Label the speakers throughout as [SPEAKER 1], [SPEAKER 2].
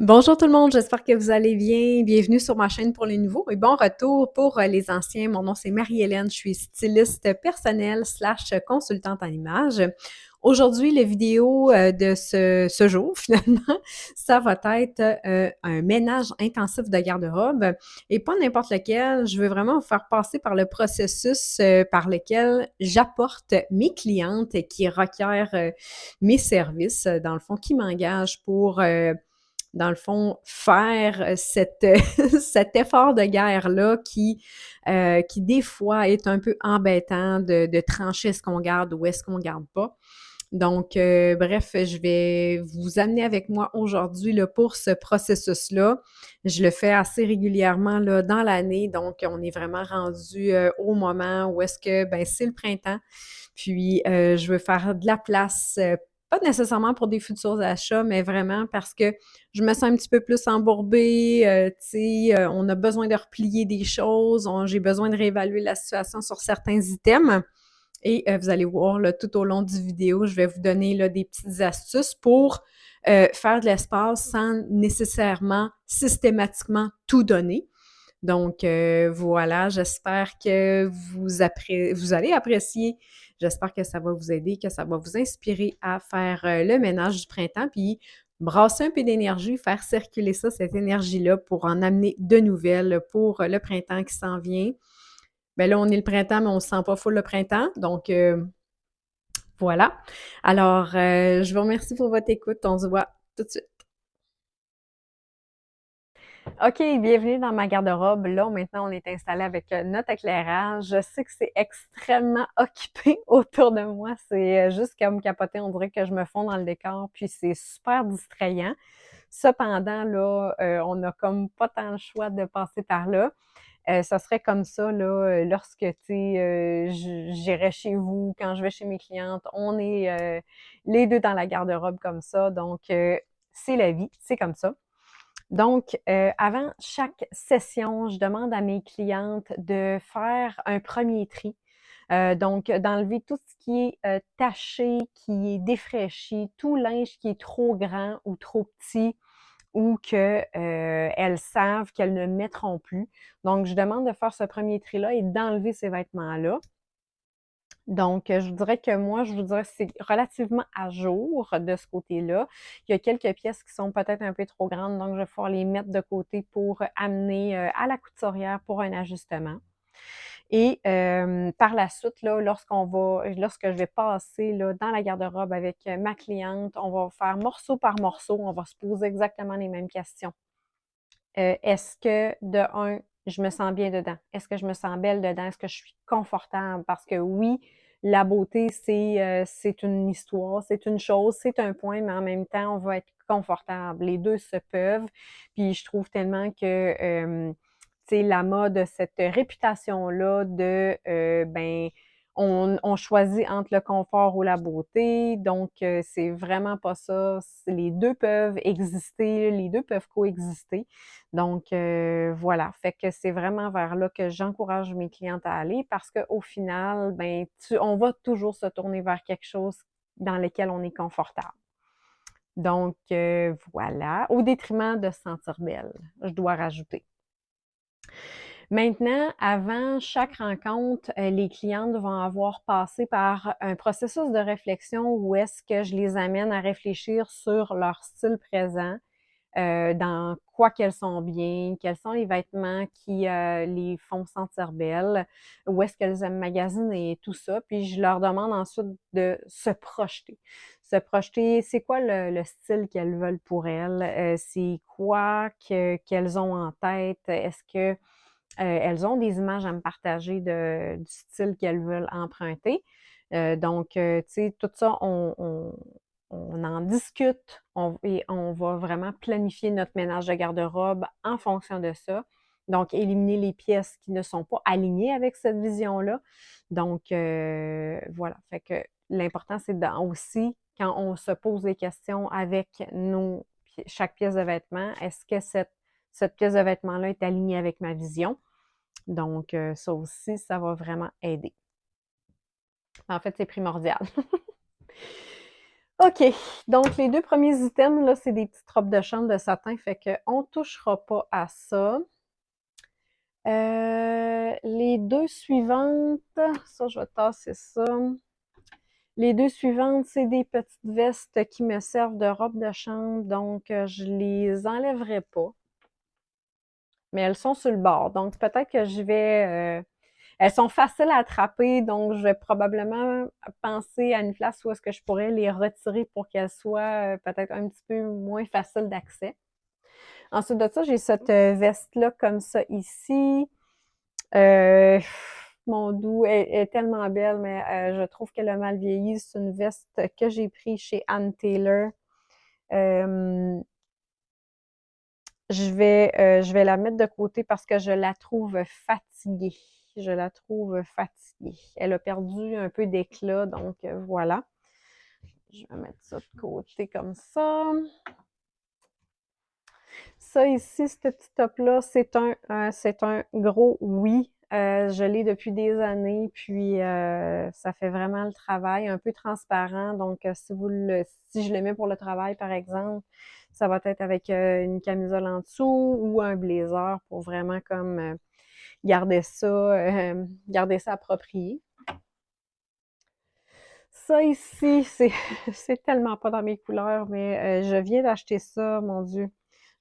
[SPEAKER 1] Bonjour tout le monde, j'espère que vous allez bien. Bienvenue sur ma chaîne pour les nouveaux et bon retour pour les anciens. Mon nom c'est Marie-Hélène, je suis styliste personnelle slash consultante en images. Aujourd'hui, la vidéo de ce jour, finalement, ça va être un ménage intensif de garde-robe et pas n'importe lequel. Je veux vraiment vous faire passer par le processus par lequel j'apporte mes clientes qui requièrent mes services, dans le fond, qui m'engagent pour dans le fond, faire cet effort de guerre-là qui, des fois, est un peu embêtant de trancher ce qu'on garde ou est-ce qu'on garde pas. Donc, bref, je vais vous amener avec moi aujourd'hui là, pour ce processus-là. Je le fais assez régulièrement là, dans l'année, donc on est vraiment rendu au moment où est-ce que, ben, c'est le printemps. Puis, je veux faire de la place, pas nécessairement pour des futurs achats, mais vraiment parce que je me sens un petit peu plus embourbée, tu sais, on a besoin de replier des choses, j'ai besoin de réévaluer la situation sur certains items. Et vous allez voir là, tout au long du vidéo, je vais vous donner là, des petites astuces pour faire de l'espace sans nécessairement systématiquement tout donner. Donc voilà, j'espère que vous allez apprécier. J'espère que ça va vous aider, que ça va vous inspirer à faire le ménage du printemps, puis brasser un peu d'énergie, faire circuler ça, cette énergie-là, pour en amener de nouvelles pour le printemps qui s'en vient. Ben là, on est le printemps, mais on ne se sent pas full le printemps. Donc, voilà. Alors, je vous remercie pour votre écoute. On se voit tout de suite. OK, bienvenue dans ma garde-robe. Là, maintenant, on est installé avec notre éclairage. Je sais que c'est extrêmement occupé autour de moi. C'est juste comme capoter. On dirait que je me fonds dans le décor, puis c'est super distrayant. Cependant, là, on n'a comme pas tant le choix de passer par là. Ça serait comme ça, là, lorsque, tu sais, j'irais chez vous, quand je vais chez mes clientes, on est les deux dans la garde-robe comme ça. Donc, c'est la vie, c'est comme ça. Donc, avant chaque session, je demande à mes clientes de faire un premier tri. Donc, d'enlever tout ce qui est taché, qui est défraîchi, tout linge qui est trop grand ou trop petit ou que elles savent qu'elles ne mettront plus. Donc, je demande de faire ce premier tri-là et d'enlever ces vêtements-là. Donc, je vous dirais que moi, je vous dirais que c'est relativement à jour de ce côté-là. Il y a quelques pièces qui sont peut-être un peu trop grandes, donc je vais pouvoir les mettre de côté pour amener à la couturière pour un ajustement. Et par la suite, là, lorsque je vais passer là, dans la garde-robe avec ma cliente, on va faire morceau par morceau, on va se poser exactement les mêmes questions. Est-ce que, de un, je me sens bien dedans? Est-ce que je me sens belle dedans? Est-ce que je suis confortable? Parce que oui, la beauté, c'est une histoire, c'est une chose, c'est un point, mais en même temps, on va être confortable. Les deux se peuvent. Puis je trouve tellement que tu sais, la mode, cette réputation-là de ben on choisit entre le confort ou la beauté. Donc, c'est vraiment pas ça. Les deux peuvent exister, les deux peuvent coexister. Donc, voilà. Fait que c'est vraiment vers là que j'encourage mes clientes à aller parce qu'au final, ben, on va toujours se tourner vers quelque chose dans lequel on est confortable. Donc, voilà. Au détriment de se sentir belle, je dois rajouter. Maintenant, avant chaque rencontre, les clientes vont avoir passé par un processus de réflexion où est-ce que je les amène à réfléchir sur leur style présent, dans quoi qu'elles sont bien, quels sont les vêtements qui les font sentir belles, où est-ce qu'elles aiment magasiner et tout ça. Puis je leur demande ensuite de se projeter. Se projeter, c'est quoi le style qu'elles veulent pour elles? C'est quoi qu'elles ont en tête? Est-ce que elles ont des images à me partager du style qu'elles veulent emprunter. Donc, tu sais, tout ça, on en discute et on va vraiment planifier notre ménage de garde-robe en fonction de ça. Donc, éliminer les pièces qui ne sont pas alignées avec cette vision-là. Donc, voilà. Fait que l'important, c'est aussi, quand on se pose des questions avec chaque pièce de vêtement, est-ce que cette pièce de vêtement-là est alignée avec ma vision? Donc, ça aussi, ça va vraiment aider. En fait, c'est primordial. OK, donc les 2 premiers items, là, c'est des petites robes de chambre de satin, fait qu'on touchera pas à ça. Les 2 suivantes, ça, je vais tasser ça. Les 2 suivantes, c'est des petites vestes qui me servent de robe de chambre, donc je les enlèverai pas. Mais elles sont sur le bord, donc peut-être que je vais... elles sont faciles à attraper, donc je vais probablement penser à une place où est-ce que je pourrais les retirer pour qu'elles soient peut-être un petit peu moins faciles d'accès. Ensuite de ça, j'ai cette veste-là comme ça ici. Euh, Mon doux, elle est tellement belle, mais je trouve qu'elle a mal vieilli. C'est une veste que j'ai prise chez Ann Taylor. Euh, je vais la mettre de côté parce que je la trouve fatiguée. Je la trouve fatiguée. Elle a perdu un peu d'éclat, donc voilà. Je vais mettre ça de côté comme ça. Ça ici, ce petit top-là, c'est un gros oui. Je l'ai depuis des années, puis ça fait vraiment le travail, un peu transparent. Donc, si je le mets pour le travail, par exemple, ça va être avec une camisole en dessous ou un blazer pour vraiment comme garder ça approprié. Ça ici, c'est tellement pas dans mes couleurs, mais je viens d'acheter ça, mon Dieu.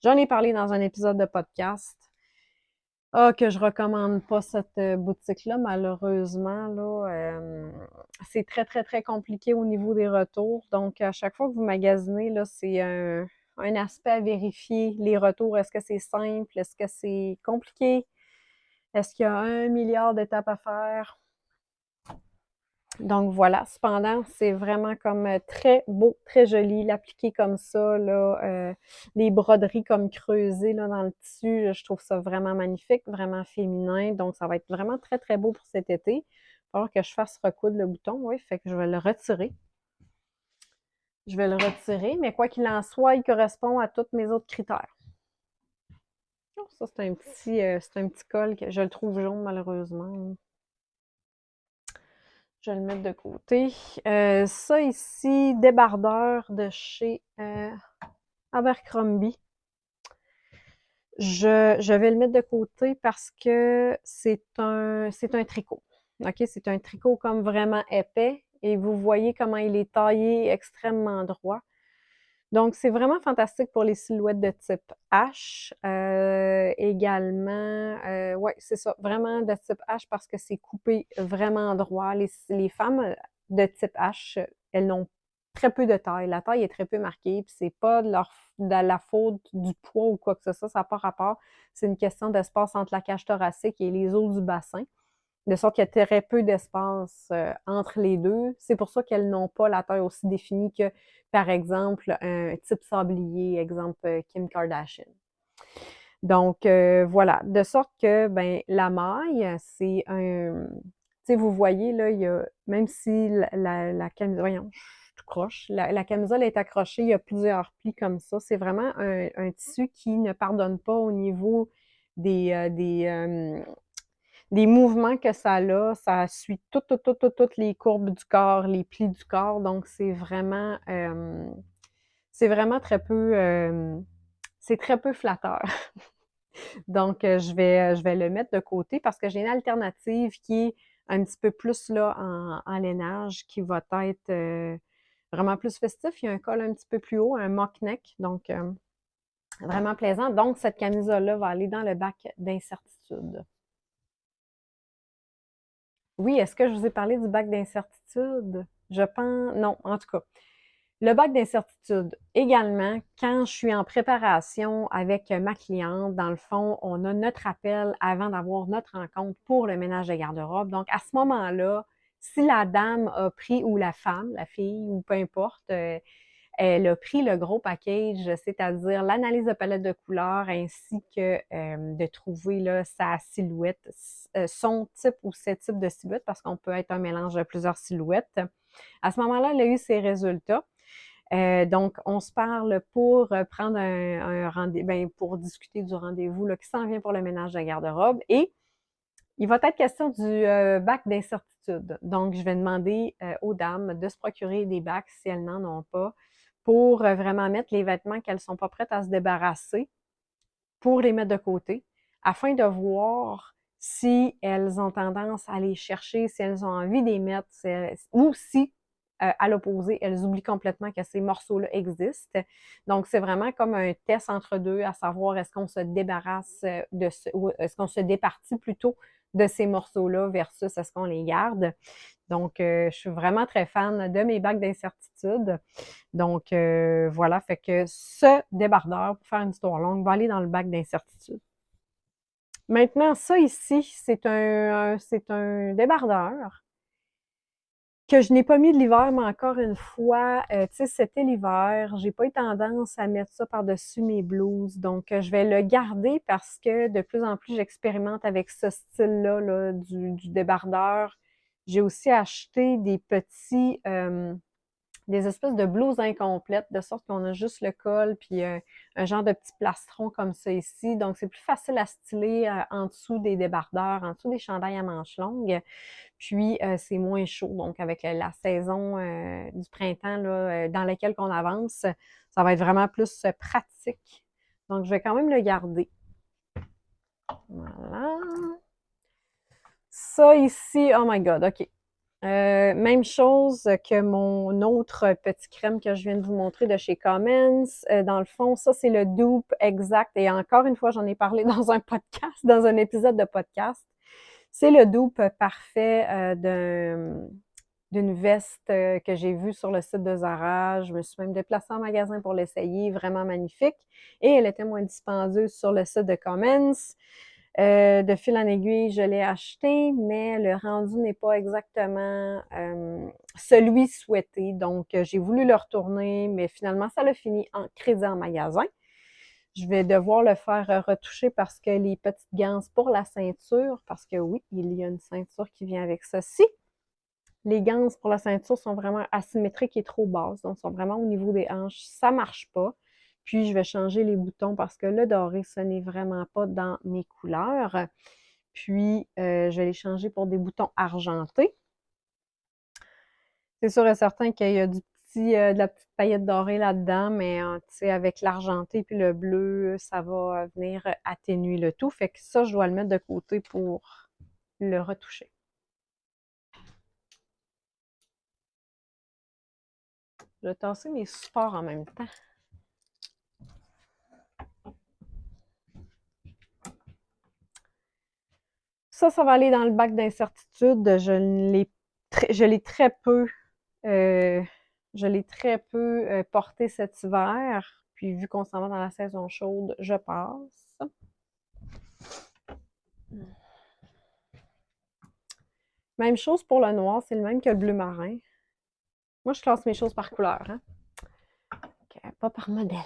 [SPEAKER 1] J'en ai parlé dans un épisode de podcast. Ah, que je recommande pas cette boutique-là, malheureusement, là. C'est très, très, très compliqué au niveau des retours. Donc, à chaque fois que vous magasinez, là, c'est un aspect à vérifier. Les retours, est-ce que c'est simple? Est-ce que c'est compliqué? Est-ce qu'il y a 1 milliard d'étapes à faire? Donc voilà, cependant, c'est vraiment comme très beau, très joli, l'appliquer comme ça, là, les broderies comme creusées là, dans le tissu, je trouve ça vraiment magnifique, vraiment féminin, donc ça va être vraiment très, très beau pour cet été. Il va falloir que je fasse recoudre le bouton, oui, fait que je vais le retirer. Je vais le retirer, mais quoi qu'il en soit, il correspond à tous mes autres critères. Oh, ça, c'est un petit col que je le trouve jaune, malheureusement. Je vais le mettre de côté. Ça ici, débardeur de chez Abercrombie. Je vais le mettre de côté parce que c'est un tricot. OK? C'est un tricot comme vraiment épais et vous voyez comment il est taillé extrêmement droit. Donc, c'est vraiment fantastique pour les silhouettes de type H. Également, ouais, c'est ça, vraiment de type H parce que c'est coupé vraiment droit. Les femmes de type H, elles n'ont très peu de taille. La taille est très peu marquée, puis c'est pas de la faute du poids ou quoi que ce soit, ça n'a pas rapport. C'est une question d'espace entre la cage thoracique et les os du bassin de sorte qu'il y a très peu d'espace entre les deux. C'est pour ça qu'elles n'ont pas la taille aussi définie que, par exemple, un type sablier, exemple Kim Kardashian. Donc, voilà. De sorte que, ben, la maille, c'est un... Tu sais, vous voyez, là, il y a... Même si la camisole... Voyons, je suis tout croche. La camisole est accrochée, il y a plusieurs plis comme ça. C'est vraiment un tissu qui ne pardonne pas au niveau des mouvements que ça a, ça suit toutes les courbes du corps, les plis du corps, donc c'est vraiment c'est très peu flatteur. Donc, je vais le mettre de côté parce que j'ai une alternative qui est un petit peu plus là en lainage, qui va être vraiment plus festif. Il y a un col un petit peu plus haut, un mock neck, donc vraiment plaisant. Donc, cette camisole-là va aller dans le bac d'incertitude. Oui, est-ce que je vous ai parlé du bac d'incertitude? Je pense, non, en tout cas. Le bac d'incertitude, également, quand je suis en préparation avec ma cliente, dans le fond, on a notre appel avant d'avoir notre rencontre pour le ménage de garde-robe. Donc, à ce moment-là, si la dame a pris, ou la femme, la fille, ou peu importe, elle a pris le gros package, c'est-à-dire l'analyse de palette de couleurs ainsi que de trouver là, sa silhouette, son type ou ses types de silhouettes, parce qu'on peut être un mélange de plusieurs silhouettes. À ce moment-là, elle a eu ses résultats. Donc, on se parle pour prendre un rendez-vous, ben, pour discuter du rendez-vous là, qui s'en vient pour le ménage de garde-robe. Et Il va être question du bac d'incertitude. Donc, je vais demander aux dames de se procurer des bacs si elles n'en ont pas pour vraiment mettre les vêtements qu'elles ne sont pas prêtes à se débarrasser pour les mettre de côté afin de voir si elles ont tendance à les chercher, si elles ont envie de les mettre, ou si, à l'opposé, elles oublient complètement que ces morceaux-là existent. Donc, c'est vraiment comme un test entre deux, à savoir est-ce qu'on se débarrasse ou est-ce qu'on se départit plutôt de ces morceaux-là versus est-ce qu'on les garde. Donc, je suis vraiment très fan de mes bacs d'incertitude. Donc, voilà, fait que ce débardeur, pour faire une histoire longue, va aller dans le bac d'incertitude. Maintenant, ça ici, c'est un débardeur que je n'ai pas mis de l'hiver, mais encore une fois, tu sais, c'était l'hiver, j'ai pas eu tendance à mettre ça par-dessus mes blouses, donc je vais le garder parce que de plus en plus, j'expérimente avec ce style-là là, du débardeur. J'ai aussi acheté des espèces de blouses incomplètes, de sorte qu'on a juste le col puis un genre de petit plastron comme ça ici. Donc, c'est plus facile à styler en dessous des débardeurs, en dessous des chandails à manches longues. Puis, c'est moins chaud. Donc, avec la saison du printemps là, dans laquelle on avance, ça va être vraiment plus pratique. Donc, je vais quand même le garder. Voilà. Ça ici, oh my God, OK. Même chose que mon autre petit crème que je viens de vous montrer de chez Commons. Dans le fond, ça, c'est le dupe exact. Et encore une fois, j'en ai parlé dans un podcast, dans un épisode de podcast. C'est le dupe parfait d'une veste que j'ai vue sur le site de Zara. Je me suis même déplacée en magasin pour l'essayer. Vraiment magnifique. Et elle était moins dispendieuse sur le site de Commons. De fil en aiguille, je l'ai acheté, mais le rendu n'est pas exactement celui souhaité. Donc, j'ai voulu le retourner, mais finalement, ça l'a fini en crédit en magasin. Je vais devoir le faire retoucher parce que les petites ganses pour la ceinture, parce que oui, il y a une ceinture qui vient avec ceci. Les ganses pour la ceinture sont vraiment asymétriques et trop basses, donc sont vraiment au niveau des hanches. Ça marche pas. Puis, je vais changer les boutons parce que le doré, ce n'est vraiment pas dans mes couleurs. Puis, je vais les changer pour des boutons argentés. C'est sûr et certain qu'il y a de la petite paillette dorée là-dedans, mais tu sais, avec l'argenté puis le bleu, ça va venir atténuer le tout. Fait que ça, je dois le mettre de côté pour le retoucher. Je vais tasser mes supports en même temps. Ça va aller dans le bac d'incertitude. Je l'ai très peu, euh, porté cet hiver. Puis vu qu'on s'en va dans la saison chaude, je passe. Même chose pour le noir, c'est le même que le bleu marin. Moi, je classe mes choses par couleur, hein? Okay, pas par modèle.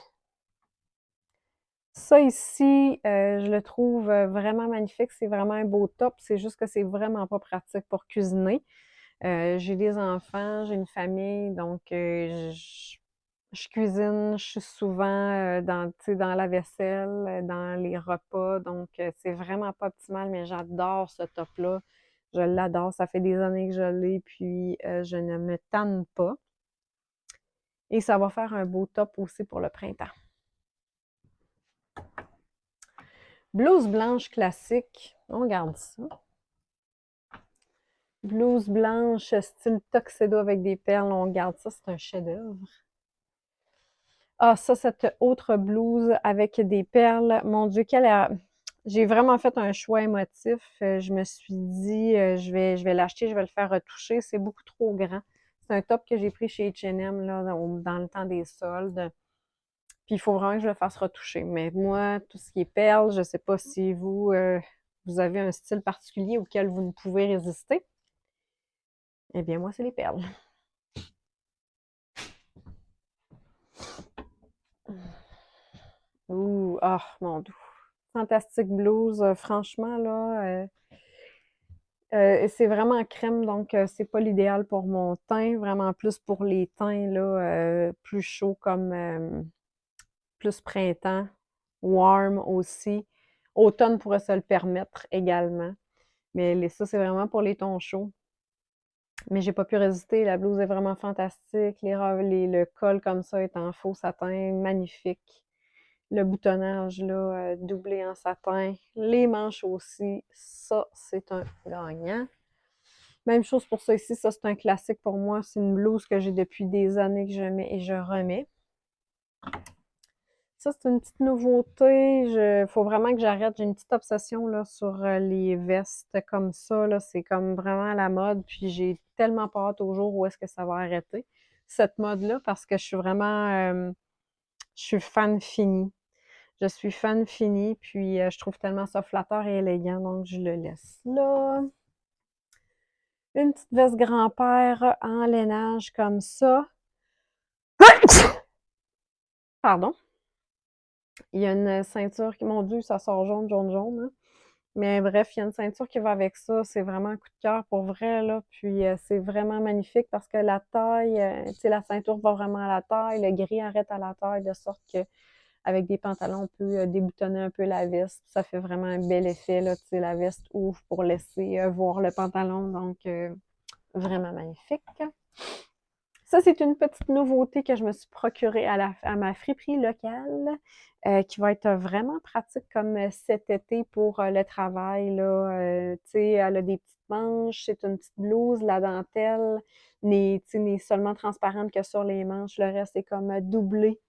[SPEAKER 1] Ça ici, je le trouve vraiment magnifique. C'est vraiment un beau top. C'est juste que c'est vraiment pas pratique pour cuisiner. J'ai des enfants, j'ai une famille, donc je cuisine, je suis souvent dans la vaisselle, dans les repas, donc c'est vraiment pas optimal, mais j'adore ce top-là. Je l'adore, ça fait des années que je l'ai, puis je ne me tanne pas. Et ça va faire un beau top aussi pour le printemps. Blouse blanche classique, on garde ça. Blouse blanche, style tuxedo avec des perles, on garde ça, c'est un chef-d'œuvre. Ah, ça, cette autre blouse avec des perles, mon Dieu, j'ai vraiment fait un choix émotif. Je me suis dit, je vais l'acheter, je vais le faire retoucher. C'est beaucoup trop grand. C'est un top que j'ai pris chez H&M là, dans le temps des soldes. Puis il faut vraiment que je le fasse retoucher. Mais moi, tout ce qui est perles, je ne sais pas si vous avez un style particulier auquel vous ne pouvez résister. Eh bien, moi, c'est les perles. Ouh, ah, mon Dieu. Fantastique blouse, franchement, là, c'est vraiment crème, donc c'est pas l'idéal pour mon teint, vraiment plus pour les teints, là, plus chauds comme plus printemps, warm aussi. Automne pourrait se le permettre également. Mais ça, c'est vraiment pour les tons chauds. Mais j'ai pas pu résister. La blouse est vraiment fantastique. Le col comme ça est en faux satin, magnifique. Le boutonnage, là, doublé en satin. Les manches aussi. Ça, c'est un gagnant. Même chose pour ça ici. Ça, c'est un classique pour moi. C'est une blouse que j'ai depuis des années que je mets et je remets. Ça, c'est une petite nouveauté. Faut vraiment que j'arrête. J'ai une petite obsession là, sur les vestes comme ça. Là. C'est comme vraiment à la mode. Puis j'ai tellement pas hâte au jour où est-ce que ça va arrêter, cette mode-là, parce que je suis vraiment je suis fan finie. Je suis fan finie, puis je trouve tellement ça flatteur et élégant, donc je le laisse là. Une petite veste grand-père en lainage comme ça. Pardon. Il y a une ceinture qui, mon Dieu, ça sort jaune, jaune, jaune. Hein. Mais bref, il y a une ceinture qui va avec ça. C'est vraiment un coup de cœur pour vrai, là. Puis c'est vraiment magnifique parce que la taille, tu sais, la ceinture va vraiment à la taille. Le gris arrête à la taille de sorte que avec des pantalons, on peut déboutonner un peu la veste. Ça fait vraiment un bel effet, là. Tu sais, la veste ouvre pour laisser voir le pantalon. Donc, vraiment magnifique. Ça, c'est une petite nouveauté que je me suis procurée à ma friperie locale, qui va être vraiment pratique comme cet été pour le travail. Là, tu sais, elle a des petites manches, c'est une petite blouse, la dentelle n'est seulement transparente que sur les manches, le reste est comme doublé,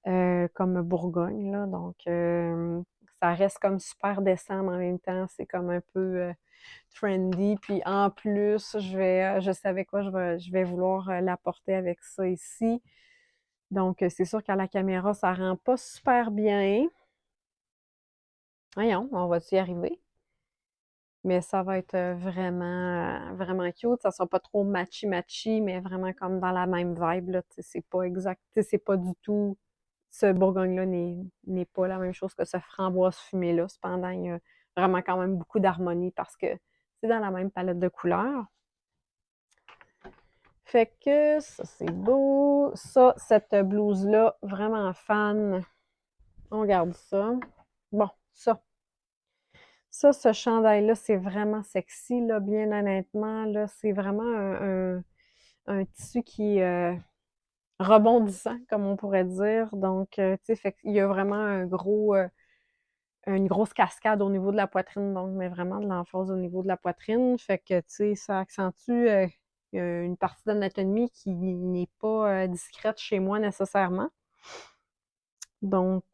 [SPEAKER 1] comme Bourgogne. Là, donc, ça reste comme super décent, mais en même temps, c'est comme un peu trendy. Puis en plus, je savais quoi, je vais vouloir la porter avec ça ici. Donc, c'est sûr qu'à la caméra, ça rend pas super bien. Voyons, on va-tu y arriver? Mais ça va être vraiment, vraiment cute. Ça sera pas trop matchy-matchy, mais vraiment comme dans la même vibe, là. Tu sais, c'est pas exact, tu sais, c'est pas du tout, ce Bourgogne-là n'est pas la même chose que ce framboise fumé-là. Cependant, il y a vraiment quand même beaucoup d'harmonie parce que c'est dans la même palette de couleurs. Fait que ça, c'est beau. Ça, cette blouse-là, vraiment fan. On garde ça. Bon, ça. Ça, ce chandail-là, c'est vraiment sexy, là, bien honnêtement. Là, c'est vraiment un tissu qui est rebondissant, comme on pourrait dire. Donc, tu sais, fait qu'il y a vraiment une grosse cascade au niveau de la poitrine, donc, mais vraiment de l'emphase au niveau de la poitrine. Fait que, tu sais, ça accentue une partie d'anatomie qui n'est pas discrète chez moi nécessairement. Donc,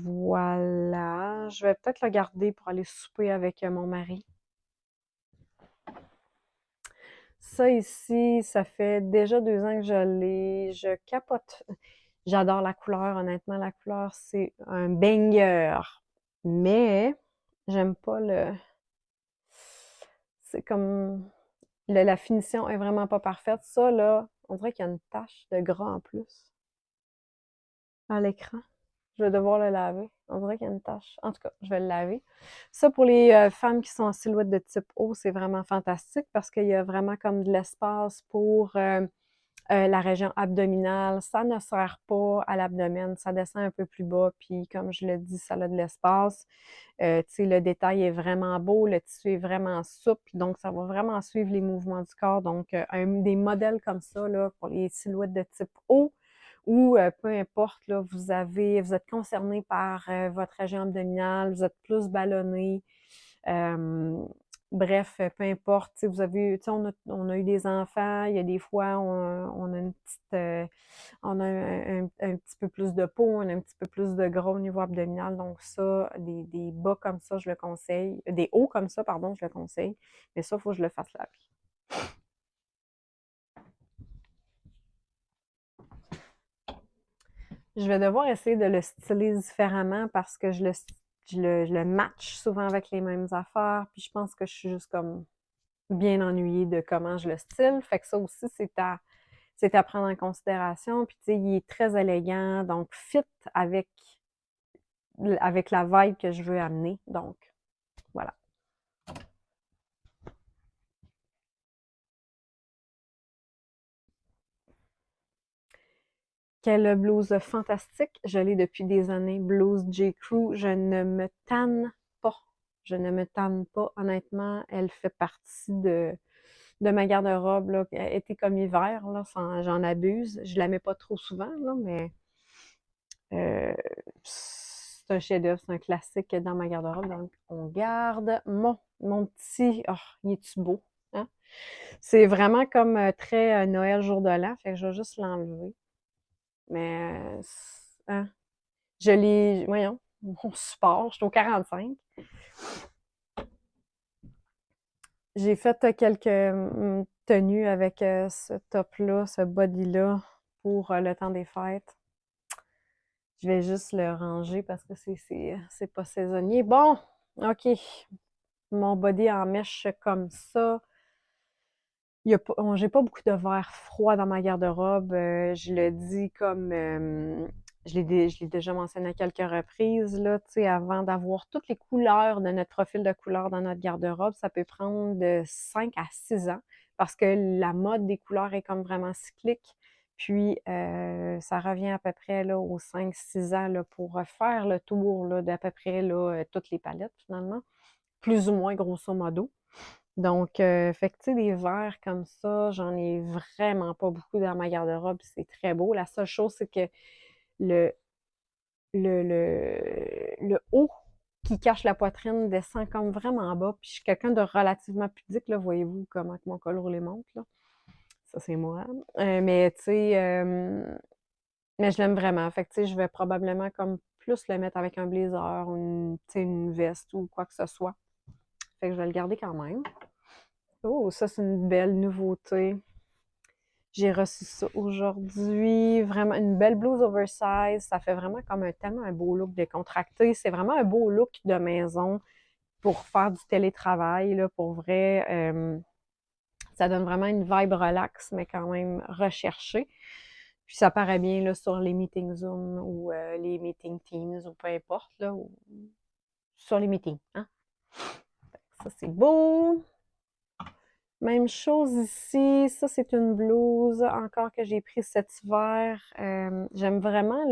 [SPEAKER 1] voilà. Je vais peut-être le garder pour aller souper avec mon mari. Ça ici, ça fait déjà 2 ans que je l'ai. Je capote. J'adore la couleur, honnêtement. La couleur, c'est un banger. Mais, j'aime pas c'est comme... la finition est vraiment pas parfaite. Ça, là, on dirait qu'il y a une tache de gras en plus à l'écran. Je vais devoir le laver. On dirait qu'il y a une tache. En tout cas, je vais le laver. Ça, pour les femmes qui sont en silhouette de type haut, c'est vraiment fantastique parce qu'il y a vraiment comme de l'espace pour la région abdominale. Ça ne sert pas à l'abdomen. Ça descend un peu plus bas. Puis, comme je le dis, ça a de l'espace. Tu sais, le détail est vraiment beau. Le tissu est vraiment souple. Donc, ça va vraiment suivre les mouvements du corps. Donc, des modèles comme ça, là, pour les silhouettes de type haut, ou peu importe, là, vous êtes concerné par votre région abdominale, vous êtes plus ballonné. Euh, bref, peu importe. Vous avez, on a eu des enfants, il y a des fois, on a une petite, on a un petit peu plus de peau, on a un petit peu plus de gras au niveau abdominal. Donc ça, des bas comme ça, je le conseille. Des hauts comme ça, pardon, je le conseille. Mais ça, il faut que je le fasse laver. Je vais devoir essayer de le styler différemment parce que je le match souvent avec les mêmes affaires. Puis je pense que je suis juste comme bien ennuyée de comment je le style. Fait que ça aussi, c'est à prendre en considération. Puis tu sais, il est très élégant, donc fit avec, avec la vibe que je veux amener. Donc, voilà. Quelle blouse fantastique. Je l'ai depuis des années. Blouse J. Crew. Je ne me tanne pas. Je ne me tanne pas, honnêtement. Elle fait partie de ma garde-robe, là, été comme hiver, là, j'en abuse. Je la mets pas trop souvent, là, mais euh, c'est un chef-d'œuvre, c'est un classique dans ma garde-robe. Donc, on garde mon petit. Oh, il est-tu beau? Hein? C'est vraiment comme très Noël jour de l'an, fait que je vais juste l'enlever. Mais, hein, je l'ai, voyons, mon support, je suis au 45. J'ai fait quelques tenues avec ce top-là, ce body-là pour le temps des fêtes. Je vais juste le ranger parce que c'est pas saisonnier. Bon, OK. Mon body en mèche comme ça. J'ai pas beaucoup de verre froid dans ma garde-robe. Je le dis comme je l'ai déjà mentionné à quelques reprises, là, tu sais, avant d'avoir toutes les couleurs de notre profil de couleurs dans notre garde-robe, ça peut prendre de 5 à 6 ans parce que la mode des couleurs est comme vraiment cyclique. Puis, ça revient à peu près là, aux 5-6 ans là, pour faire le tour là, d'à peu près là, toutes les palettes finalement, plus ou moins grosso modo. Donc, fait que, tu sais, des verres comme ça, j'en ai vraiment pas beaucoup dans ma garde-robe, c'est très beau. La seule chose, c'est que le, le haut qui cache la poitrine descend comme vraiment bas. Puis je suis quelqu'un de relativement pudique, là, voyez-vous comment que mon col roulé monte, là. Ça, c'est moi. Mais, tu sais, mais je l'aime vraiment. Fait que, tu sais, je vais probablement comme plus le mettre avec un blazer ou tu sais, une veste ou quoi que ce soit. Fait que je vais le garder quand même. Oh, ça, c'est une belle nouveauté. J'ai reçu ça aujourd'hui. Vraiment une belle blouse oversize. Ça fait vraiment comme tellement un beau look décontracté. C'est vraiment un beau look de maison pour faire du télétravail, là, pour vrai. Ça donne vraiment une vibe relax, mais quand même recherchée. Puis ça paraît bien là, sur les meetings Zoom ou les meetings Teams ou peu importe, là, ou sur les meetings. Hein? Ça, c'est beau. Même chose ici. Ça, c'est une blouse encore que j'ai prise cet hiver. J'aime vraiment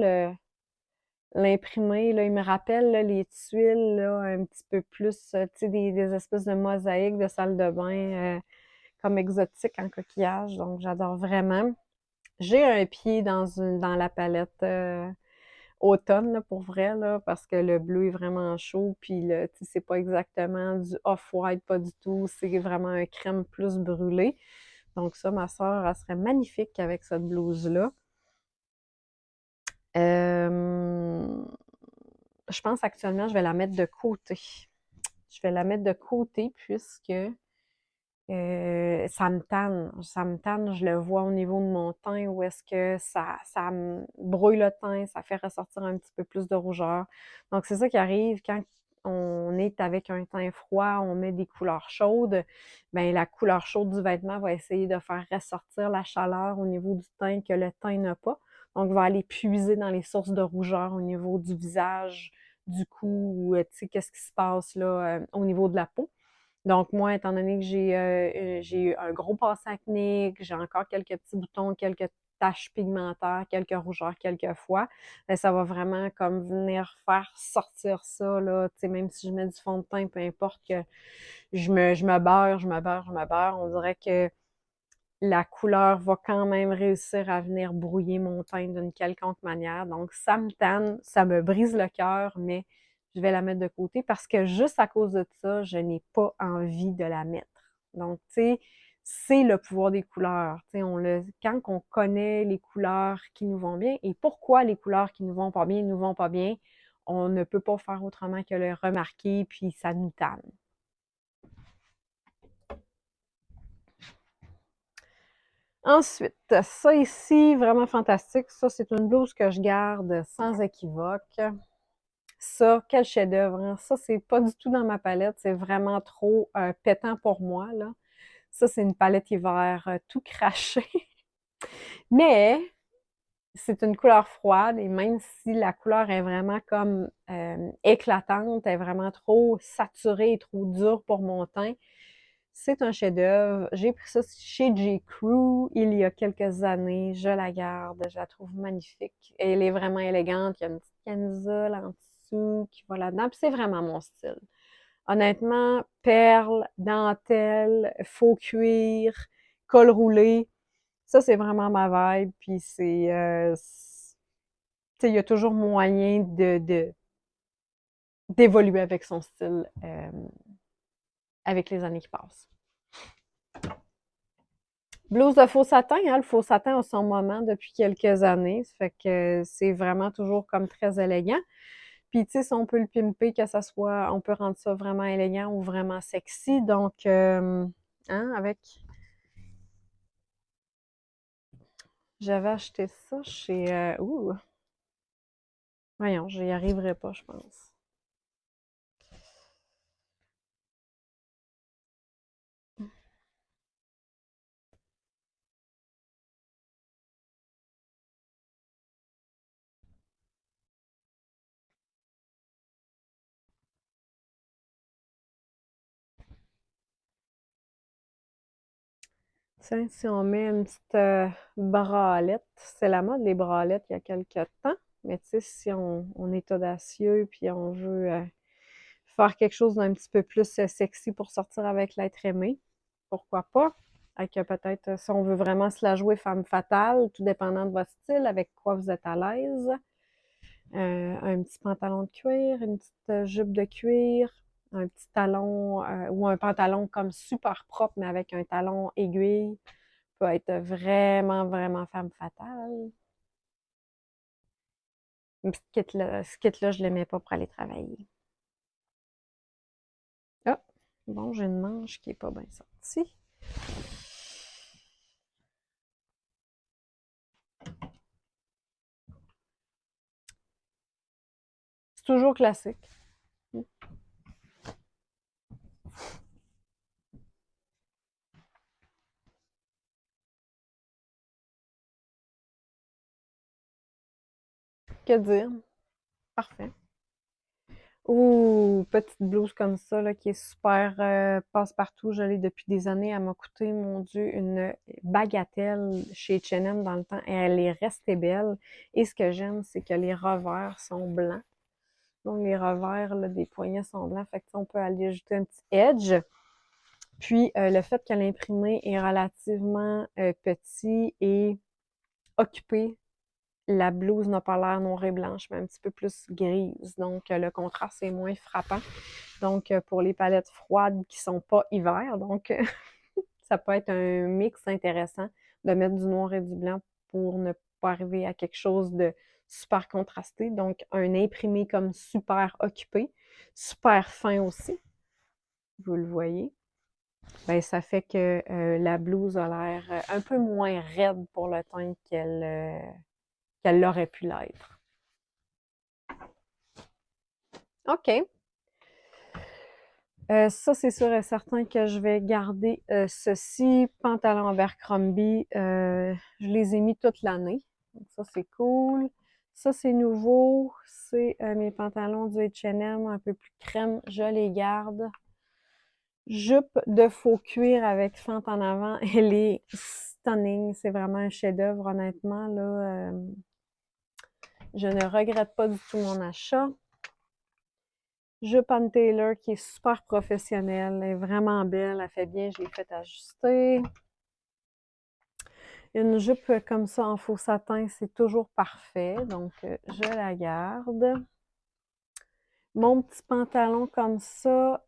[SPEAKER 1] l'imprimé. Là. Il me rappelle là, les tuiles là, un petit peu plus, tu sais, des espèces de mosaïques de salle de bain comme exotiques en coquillage. Donc, j'adore vraiment. J'ai un pied dans la palette automne, là, pour vrai, là, parce que le bleu est vraiment chaud, puis le, tu sais, c'est pas exactement du off-white, pas du tout, c'est vraiment un crème plus brûlé. Donc ça, ma soeur, elle serait magnifique avec cette blouse-là. Euh, je pense actuellement, je vais la mettre de côté. Je vais la mettre de côté puisque ça me tanne. Ça me tanne, je le vois au niveau de mon teint où est-ce que ça me brouille le teint, ça fait ressortir un petit peu plus de rougeur. Donc, c'est ça qui arrive quand on est avec un teint froid, on met des couleurs chaudes, bien, la couleur chaude du vêtement va essayer de faire ressortir la chaleur au niveau du teint que le teint n'a pas. Donc, va aller puiser dans les sources de rougeur au niveau du visage, du cou, ou, tu sais, qu'est-ce qui se passe là au niveau de la peau. Donc, moi, étant donné que j'ai eu un gros passé acné, que j'ai encore quelques petits boutons, quelques taches pigmentaires, quelques rougeurs quelquefois, ben, ça va vraiment comme venir faire sortir ça, là. Tu sais, même si je mets du fond de teint, peu importe que je me beurre, je me beurre, on dirait que la couleur va quand même réussir à venir brouiller mon teint d'une quelconque manière. Donc, ça me tanne, ça me brise le cœur, mais je vais la mettre de côté parce que juste à cause de ça, je n'ai pas envie de la mettre. Donc, tu sais, c'est le pouvoir des couleurs. Tu sais, quand on connaît les couleurs qui nous vont bien et pourquoi les couleurs qui nous vont pas bien, on ne peut pas faire autrement que le remarquer, puis ça nous tanne. Ensuite, ça ici, vraiment fantastique. Ça, c'est une blouse que je garde sans équivoque. Ça, quel chef-d'œuvre, hein? Ça, c'est pas du tout dans ma palette. C'est vraiment trop pétant pour moi, là. Ça, c'est une palette hiver tout craché. Mais c'est une couleur froide et même si la couleur est vraiment comme éclatante, est vraiment trop saturée et trop dure pour mon teint, c'est un chef-d'œuvre. J'ai pris ça chez J. Crew il y a quelques années. Je la garde. Je la trouve magnifique. Elle est vraiment élégante. Il y a une petite camisole en dessous qui va là-dedans. Puis c'est vraiment mon style. Honnêtement, perles, dentelle, faux cuir, col roulé, ça, c'est vraiment ma vibe. Puis tu sais, il y a toujours moyen d'évoluer avec son style avec les années qui passent. Blouse de faux satin, hein, le faux satin a son moment depuis quelques années. Ça fait que c'est vraiment toujours comme très élégant. Puis, tu sais, si on peut le pimper, que ça soit, on peut rendre ça vraiment élégant ou vraiment sexy. Donc, hein, j'avais acheté ça chez, voyons, j'y arriverai pas, je pense. Tiens, si on met une petite bralette, c'est la mode les bralettes il y a quelques temps, mais tu sais, si on est audacieux puis on veut faire quelque chose d'un petit peu plus sexy pour sortir avec l'être aimé, pourquoi pas? Avec peut-être, si on veut vraiment se la jouer femme fatale, tout dépendant de votre style, avec quoi vous êtes à l'aise. Un petit pantalon de cuir, une petite jupe de cuir, un petit talon ou un pantalon comme super propre, mais avec un talon aiguille, peut être vraiment, vraiment femme fatale. Ce kit-là, je ne l'aimais pas pour aller travailler. Ah, bon, j'ai une manche qui n'est pas bien sortie. C'est toujours classique. Que dire? Parfait. Ouh, petite blouse comme ça, là, qui est super passe-partout. Je l'ai depuis des années. Elle m'a coûté, mon Dieu, une bagatelle chez H&M dans le temps. Et elle est restée belle. Et ce que j'aime, c'est que les revers sont blancs. Donc, les revers là, des poignets sont blancs. Fait que, on peut aller ajouter un petit edge. Puis, le fait que l'imprimé est relativement petit et occupé, la blouse n'a pas l'air noire et blanche, mais un petit peu plus grise. Donc, le contraste est moins frappant. Donc, pour les palettes froides qui sont pas hiver, donc ça peut être un mix intéressant de mettre du noir et du blanc pour ne pas arriver à quelque chose de super contrasté. Donc, un imprimé comme super occupé, super fin aussi, vous le voyez. Ben, ça fait que la blouse a l'air un peu moins raide pour le teint qu'elle aurait pu l'être. OK. Ça, c'est sûr et certain que je vais garder ceci. Pantalon Abercrombie, je les ai mis toute l'année. Donc ça, c'est cool. Ça, c'est nouveau. C'est mes pantalons du H&M un peu plus crème. Je les garde. Jupe de faux cuir avec fente en avant. Elle est stunning. C'est vraiment un chef-d'œuvre, honnêtement. Là, je ne regrette pas du tout mon achat. Jupe Ann Taylor qui est super professionnelle, elle est vraiment belle, elle fait bien, je l'ai fait ajuster. Une jupe comme ça en faux satin, c'est toujours parfait, donc je la garde. Mon petit pantalon comme ça,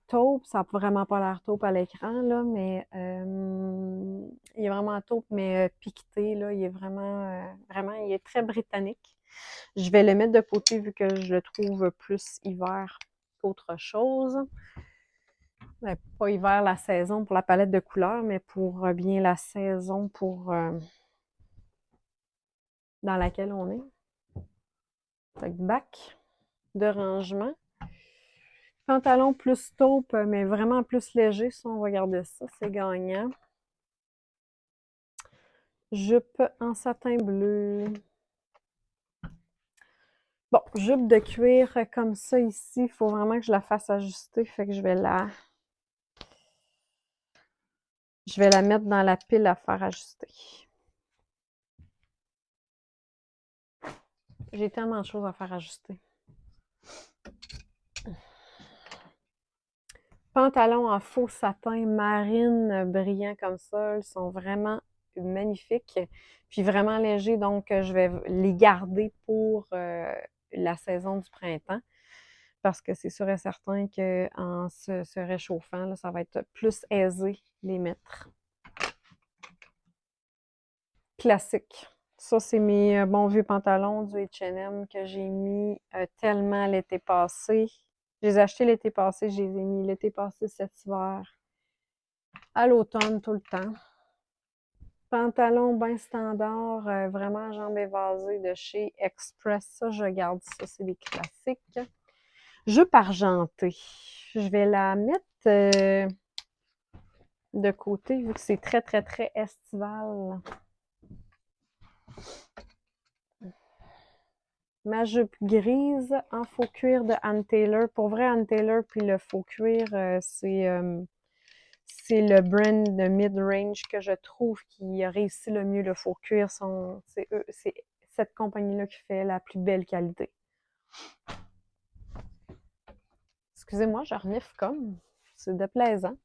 [SPEAKER 1] taupe, ça n'a vraiment pas l'air taupe à l'écran, là, mais il est vraiment taupe, mais piqueté, là, il est vraiment, il est très britannique. Je vais le mettre de côté vu que je le trouve plus hiver qu'autre chose. Pas hiver la saison pour la palette de couleurs, mais pour bien la saison pour dans laquelle on est. Fait que bac de rangement. Pantalon plus taupe, mais vraiment plus léger. Si on va garder ça, c'est gagnant. Jupe en satin bleu. Bon, jupe de cuir comme ça ici. Il faut vraiment que je la fasse ajuster. Fait que je vais la mettre dans la pile à faire ajuster. J'ai tellement de choses à faire ajuster. Pantalons en faux satin marine brillant comme ça. Ils sont vraiment magnifiques. Puis vraiment légers, donc je vais les garder pour la saison du printemps. Parce que c'est sûr et certain qu'en se réchauffant, là, ça va être plus aisé les mettre. Classique. Ça, c'est mes bons vieux pantalons du H&M que j'ai mis tellement l'été passé. Je les ai achetés l'été passé, je les ai mis l'été passé cet hiver, à l'automne tout le temps. Pantalon bien standard, vraiment jambes évasées de chez Express. Ça, je garde ça, c'est des classiques. Jupe argentée. Je vais la mettre de côté vu que c'est très, très, très estival. Ma jupe grise en faux cuir de Ann Taylor. Pour vrai, Ann Taylor puis le faux cuir, c'est le brand de mid-range que je trouve qui a réussi le mieux le faux cuir. C'est cette compagnie-là qui fait la plus belle qualité. Excusez-moi, je renifle comme. C'est déplaisant.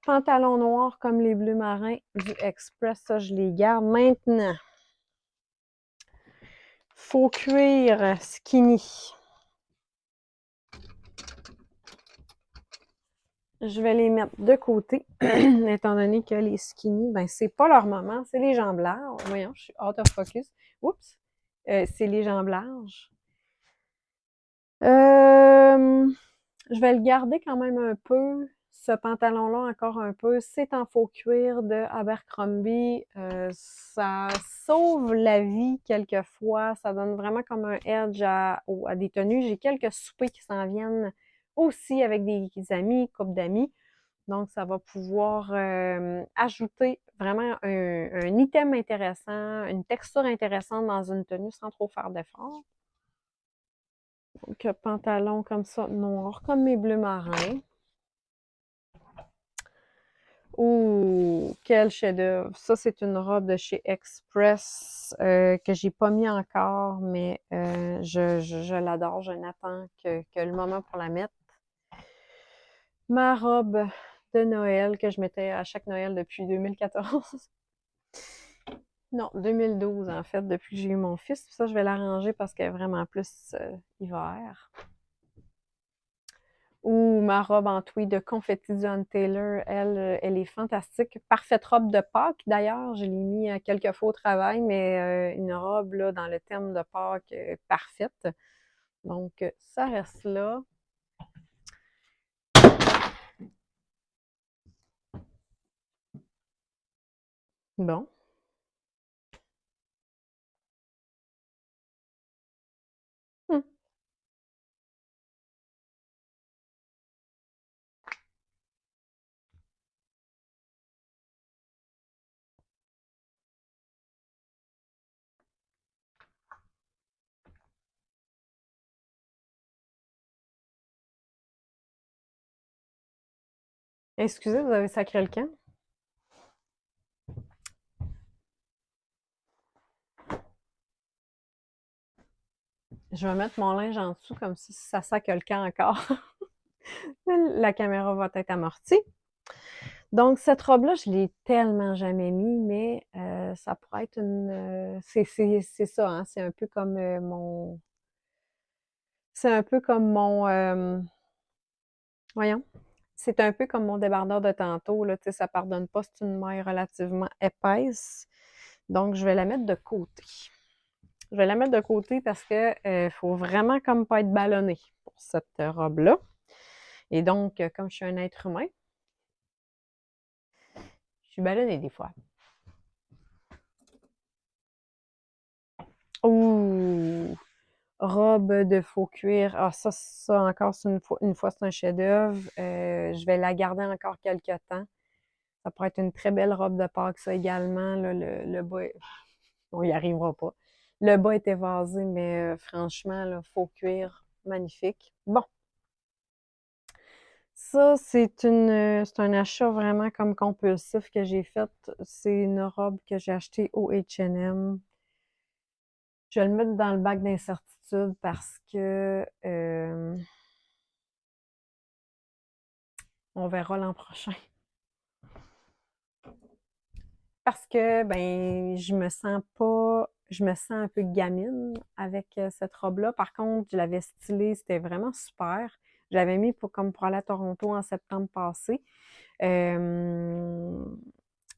[SPEAKER 1] Pantalon noir comme les bleus marins du Express, ça, je les garde maintenant. Faux cuir skinny. Je vais les mettre de côté, étant donné que les skinny, ben c'est pas leur moment, c'est les jambes larges. Voyons, je suis out of focus. Oups! C'est les jambes larges. Je vais le garder quand même un peu, ce pantalon-là encore un peu. C'est en faux cuir de Abercrombie. Ça sauve la vie quelquefois. Ça donne vraiment comme un edge à des tenues. J'ai quelques soupers qui s'en viennent aussi avec des amis, couple d'amis. Donc, ça va pouvoir ajouter vraiment un item intéressant, une texture intéressante dans une tenue sans trop faire d'effort. Donc, pantalon comme ça, noir, comme mes bleus marins. Ouh, quel chef-d'œuvre! Ça, c'est une robe de chez Express que j'ai pas mis encore, mais je l'adore. Je n'attends que le moment pour la mettre. Ma robe de Noël que je mettais à chaque Noël depuis 2014. Non, 2012 en fait, depuis que j'ai eu mon fils. Ça, je vais l'arranger parce qu'elle est vraiment plus hiver. Ou ma robe en tweed de confetti de John Taylor, elle est fantastique. Parfaite robe de Pâques d'ailleurs. Je l'ai mis quelques fois au travail, mais une robe là, dans le thème de Pâques parfaite. Donc, ça reste là. Bon. Hmm. Excusez, vous avez sacré le camp? Je vais mettre mon linge en dessous comme si ça sacre le camp encore. La caméra va être amortie. Donc, cette robe-là, je l'ai tellement jamais mis, mais ça pourrait être une. C'est ça, hein, c'est un peu comme mon. C'est un peu comme mon. Voyons. C'est un peu comme mon débardeur de tantôt, là, tu sais, ça pardonne pas, c'est une maille relativement épaisse. Donc, je vais la mettre de côté. Je vais la mettre de côté parce que faut vraiment comme pas être ballonné pour cette robe-là. Et donc, comme je suis un être humain, je suis ballonnée des fois. Ouh! Robe de faux cuir. Ah, ça encore, c'est une fois, c'est un chef-d'œuvre. Je vais la garder encore quelques temps. Ça pourrait être une très belle robe de Pâques, ça également. Là, le bas, on n'y arrivera pas. Le bas est évasé, mais franchement, là, faux cuir, magnifique. Bon, ça, c'est un achat vraiment comme compulsif que j'ai fait. C'est une robe que j'ai achetée au H&M. Je vais le mettre dans le bac d'incertitude parce que On verra l'an prochain. Parce que, ben, je me sens un peu gamine avec cette robe-là. Par contre, je l'avais stylée, c'était vraiment super. Je l'avais mis comme pour aller à Toronto en septembre passé. Euh,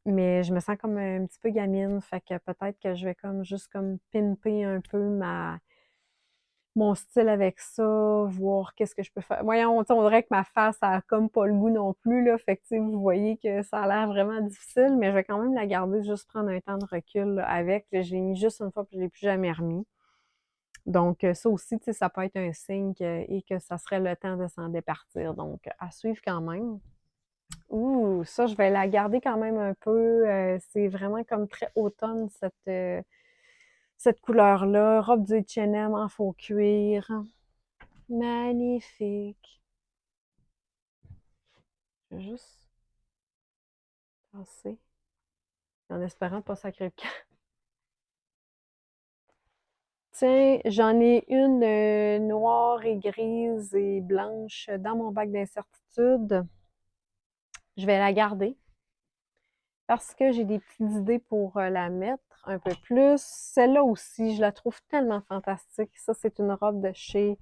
[SPEAKER 1] mais je me sens comme un petit peu gamine, fait que peut-être que je vais comme juste comme pimper un peu mon style avec ça, voir qu'est-ce que je peux faire. Voyons, on dirait que ma face a comme pas le goût non plus, là. Fait que, tu sais, vous voyez que ça a l'air vraiment difficile, mais je vais quand même la garder, juste prendre un temps de recul là, avec. J'ai mis juste une fois, puis je l'ai plus jamais remis. Donc, ça aussi, tu sais, ça peut être un signe et que ça serait le temps de s'en départir. Donc, à suivre quand même. Ouh, ça, je vais la garder quand même un peu. C'est vraiment comme très automne, cette couleur-là. Robe du H&M en faux cuir. Magnifique. Je vais juste passer en espérant pas sacrer le camp. Tiens, j'en ai une noire et grise et blanche dans mon bac d'incertitude. Je vais la garder parce que j'ai des petites idées pour la mettre un peu plus. Celle-là aussi, je la trouve tellement fantastique. Ça, c'est une robe de chez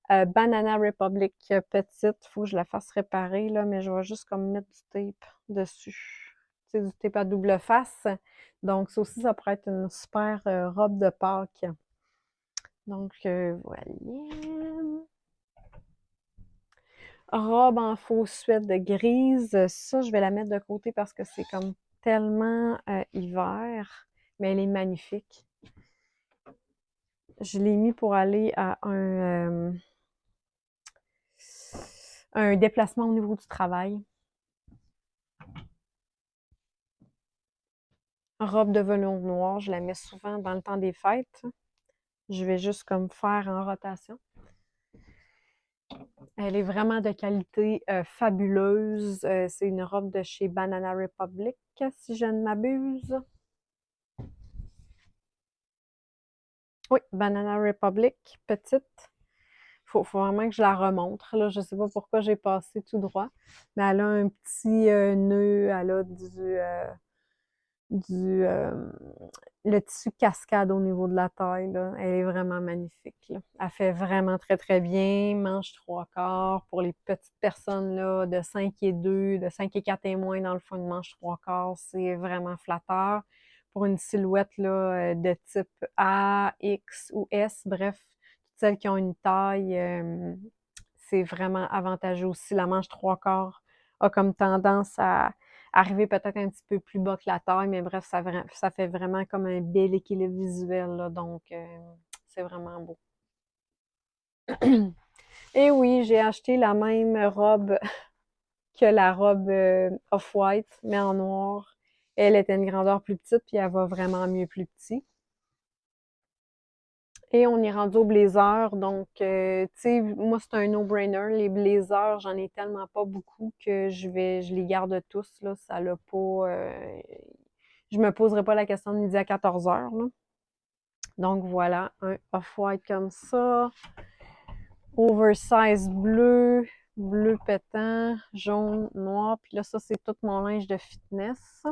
[SPEAKER 1] Banana Republic petite. Il faut que je la fasse réparer, là, mais je vais juste comme mettre du tape dessus. C'est du tape à double face. Donc, ça aussi, ça pourrait être une super robe de Pâques. Donc, voilà. Robe en faux suède grise. Ça, je vais la mettre de côté parce que c'est comme tellement hiver. Mais elle est magnifique. Je l'ai mis pour aller à un déplacement au niveau du travail. Robe de velours noir, je la mets souvent dans le temps des fêtes. Je vais juste comme faire en rotation. Elle est vraiment de qualité fabuleuse. C'est une robe de chez Banana Republic, si je ne m'abuse. Oui, Banana Republic, petite. Faut vraiment que je la remontre. Là, je ne sais pas pourquoi j'ai passé tout droit, mais elle a un petit nœud, elle a du le tissu cascade au niveau de la taille, là. Elle est vraiment magnifique, là. Elle fait vraiment très, très bien. Manche trois quarts pour les petites personnes là, de 5 et 2, de 5 et 4 et moins, dans le fond, une manche trois quarts, c'est vraiment flatteur. Pour une silhouette là, de type A, X ou S, bref, toutes celles qui ont une taille, c'est vraiment avantageux aussi. La manche trois quarts a comme tendance à arriver peut-être un petit peu plus bas que la taille, mais bref, ça fait vraiment comme un bel équilibre visuel, là, donc c'est vraiment beau. Et oui, j'ai acheté la même robe que la robe off-white, mais en noir. Elle était une grandeur plus petite, puis elle va vraiment mieux plus petit. Et on est rendu au blazer, donc tu sais, moi c'est un no-brainer. Les blazers, j'en ai tellement pas beaucoup que je les garde tous, là. Ça l'a pas. Je me poserai pas la question de midi à 14 heures, là. Donc voilà, un off-white comme ça. Oversize bleu, bleu pétant, jaune, noir. Puis là, ça, c'est tout mon linge de fitness.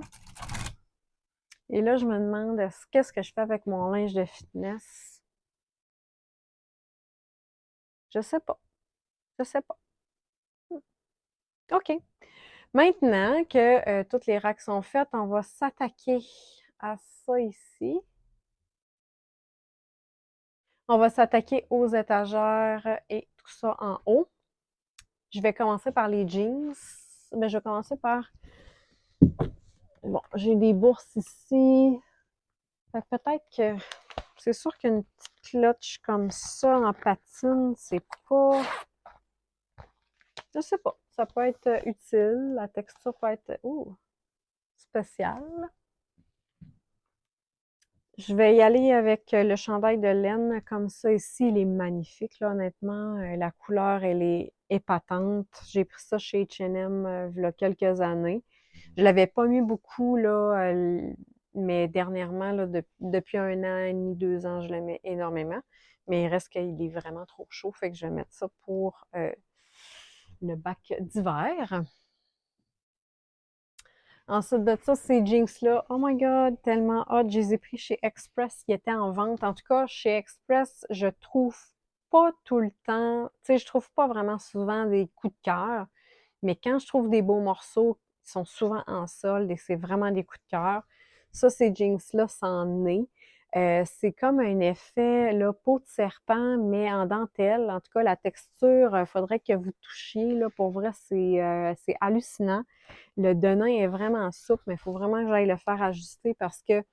[SPEAKER 1] Et là, je me demande, qu'est-ce que je fais avec mon linge de fitness? Je sais pas. Je sais pas. OK. Maintenant que toutes les racks sont faites, on va s'attaquer à ça ici. On va s'attaquer aux étagères et tout ça en haut. Je vais commencer par les jeans. Mais je vais commencer par... Bon, j'ai des bourses ici. Fait que peut-être que... C'est sûr qu'une petite clutch comme ça en patine, c'est pas... Je sais pas. Ça peut être utile. La texture peut être spéciale. Je vais y aller avec le chandail de laine comme ça ici. Il est magnifique, là, honnêtement. La couleur, elle est épatante. J'ai pris ça chez H&M il y a quelques années. Je l'avais pas mis beaucoup, là, mais dernièrement, là, depuis un an et demi, 2 ans, je le mets énormément. Mais il reste qu'il est vraiment trop chaud, fait que je vais mettre ça pour le bac d'hiver. Ensuite de ça, ces jeans-là, oh my god, tellement hot. Je les ai pris chez Express, ils étaient en vente. En tout cas, chez Express, je trouve pas tout le temps, tu sais, je trouve pas vraiment souvent des coups de cœur. Mais quand je trouve des beaux morceaux, ils sont souvent en solde et c'est vraiment des coups de cœur. Ça, ces jeans-là, c'en est. C'est comme un effet, là, peau de serpent, mais en dentelle. En tout cas, la texture, il faudrait que vous touchiez, là. Pour vrai, c'est hallucinant. Le denim est vraiment souple, mais il faut vraiment que j'aille le faire ajuster parce que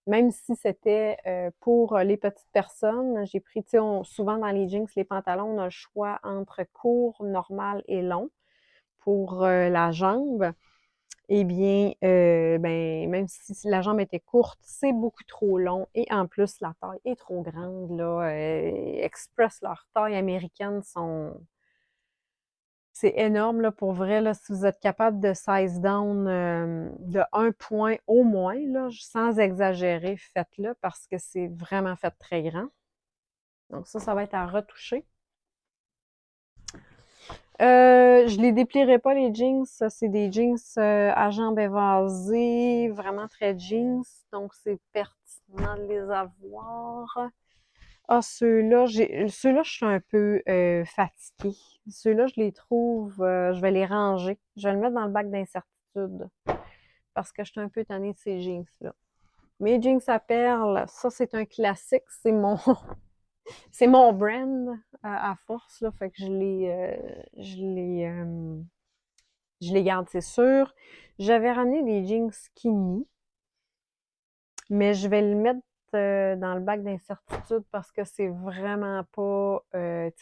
[SPEAKER 1] même si c'était pour les petites personnes, j'ai pris, tu sais, souvent dans les jeans, les pantalons, on a le choix entre court, normal et long pour la jambe. Eh bien, ben, même si la jambe était courte, c'est beaucoup trop long et en plus, la taille est trop grande, là. Express, leur taille américaine c'est énorme, là, pour vrai, là, si vous êtes capable de size down de 1 point au moins, là, sans exagérer, faites-le parce que c'est vraiment fait très grand. Donc ça va être à retoucher. Je les déplierai pas les jeans, ça c'est des jeans à jambes évasées, vraiment très jeans, donc c'est pertinent de les avoir. Ah, ceux-là, je suis un peu fatiguée. Ceux-là, je les trouve, je vais les ranger. Je vais le mettre dans le bac d'incertitude parce que je suis un peu tannée de ces jeans-là. Mes jeans à perles, ça c'est un classique, c'est mon brand à force, là, fait que je les garde, c'est sûr. J'avais ramené des jeans skinny, mais je vais le mettre dans le bac d'incertitude parce que c'est vraiment pas, tu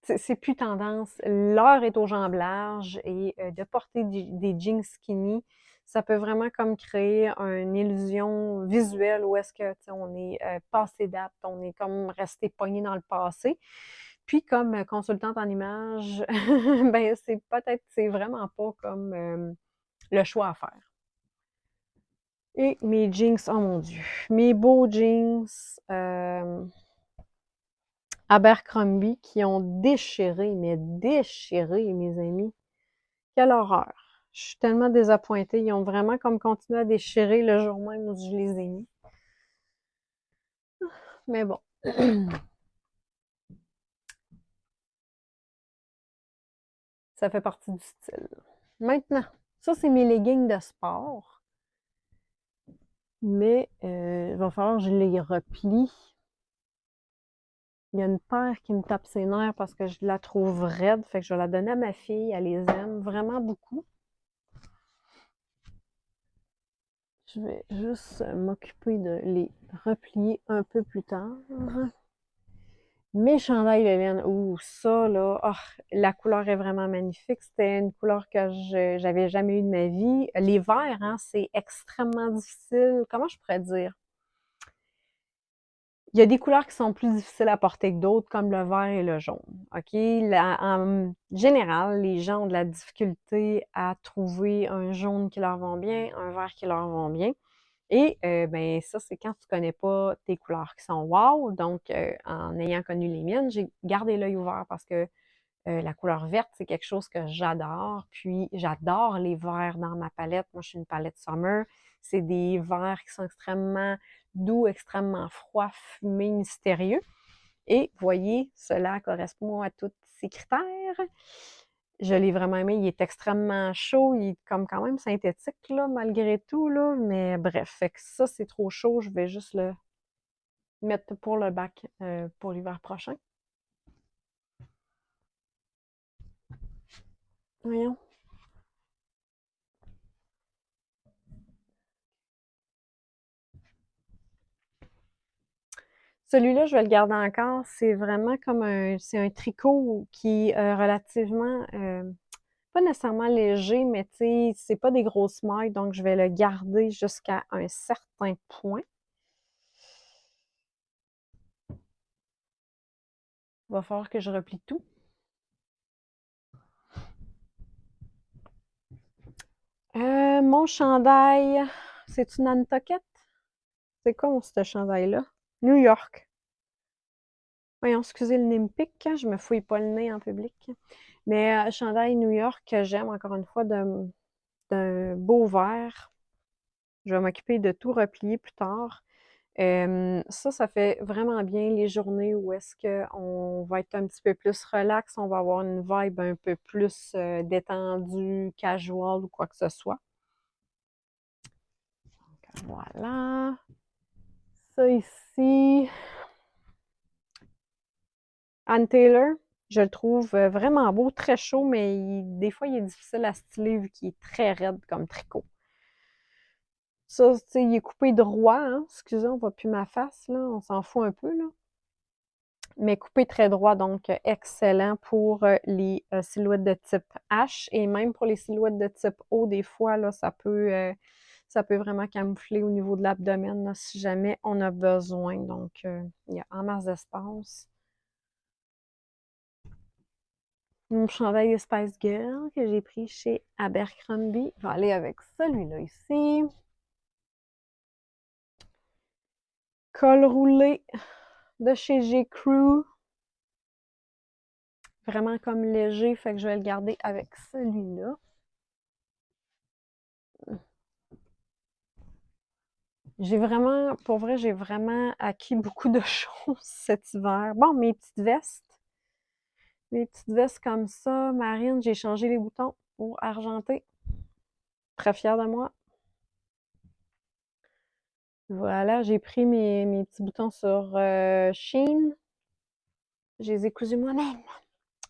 [SPEAKER 1] sais, c'est plus tendance. L'heure est aux jambes larges et de porter des jeans skinny, ça peut vraiment comme créer une illusion visuelle où est-ce que, tu sais, on est passé date, on est comme resté pogné dans le passé. Puis comme consultante en image, ben c'est vraiment pas comme le choix à faire. Et mes jeans, oh mon Dieu, mes beaux jeans Abercrombie qui ont déchiré, mais déchiré, mes amis. Quelle horreur. Je suis tellement désappointée. Ils ont vraiment comme continué à déchirer le jour même où je les ai mis. Mais bon. Ça fait partie du style. Maintenant, ça, c'est mes leggings de sport. Mais il va falloir que je les replie. Il y a une paire qui me tape ses nerfs parce que je la trouve raide. Fait que je vais la donner à ma fille. Elle les aime vraiment beaucoup. Je vais juste m'occuper de les replier un peu plus tard. Mes chandails de laine, ouh, ça là, oh, la couleur est vraiment magnifique. C'était une couleur que j'avais jamais eue de ma vie. Les verts, hein, c'est extrêmement difficile. Comment je pourrais dire? Il y a des couleurs qui sont plus difficiles à porter que d'autres, comme le vert et le jaune. OK? En général, les gens ont de la difficulté à trouver un jaune qui leur va bien, un vert qui leur va bien. Et ben ça, c'est quand tu connais pas tes couleurs qui sont wow. Donc, en ayant connu les miennes, j'ai gardé l'œil ouvert parce que la couleur verte, c'est quelque chose que j'adore. Puis, j'adore les verts dans ma palette. Moi, je suis une palette summer. C'est des verts qui sont extrêmement doux, extrêmement froids, fumés, mystérieux. Et voyez, cela correspond à tous ces critères. Je l'ai vraiment aimé. Il est extrêmement chaud. Il est comme quand même synthétique, là, malgré tout, là. Mais bref, fait que ça, c'est trop chaud. Je vais juste le mettre pour le bac pour l'hiver prochain. Voyons. Celui-là, je vais le garder encore. C'est vraiment comme c'est un tricot qui est relativement, pas nécessairement léger, mais tu sais, c'est pas des grosses mailles, donc je vais le garder jusqu'à un certain point. Il va falloir que je replie tout. Mon chandail, c'est une Nantucket? C'est quoi ce chandail-là? New York. Voyons, excusez le nez me pique, je me fouille pas le nez en public. Mais chandail New York que j'aime encore une fois d'un beau vert. Je vais m'occuper de tout replier plus tard. Ça fait vraiment bien les journées où est-ce qu'on va être un petit peu plus relax, on va avoir une vibe un peu plus détendue, casual ou quoi que ce soit. Donc, voilà. Ça ici, Ann Taylor, je le trouve vraiment beau, très chaud, mais des fois, il est difficile à styler vu qu'il est très raide comme tricot. Ça, tu sais, il est coupé droit, hein? Excusez, on voit plus ma face, là. On s'en fout un peu, là. Mais coupé très droit, donc excellent pour les silhouettes de type H et même pour les silhouettes de type O, des fois, là, ça peut vraiment camoufler au niveau de l'abdomen, là, si jamais on a besoin. Donc, il y a en masse d'espace. Mon chandail de Spice Girl que j'ai pris chez Abercrombie. Je vais aller avec celui-là ici. Col roulé de chez J.Crew. Vraiment comme léger, fait que je vais le garder avec celui-là. J'ai vraiment, pour vrai, j'ai vraiment acquis beaucoup de choses cet hiver. Bon, mes petites vestes. Mes petites vestes comme ça, marine, j'ai changé les boutons pour argenté. Très fière de moi. Voilà, j'ai pris mes petits boutons sur Shein. Je les ai cousus moi-même.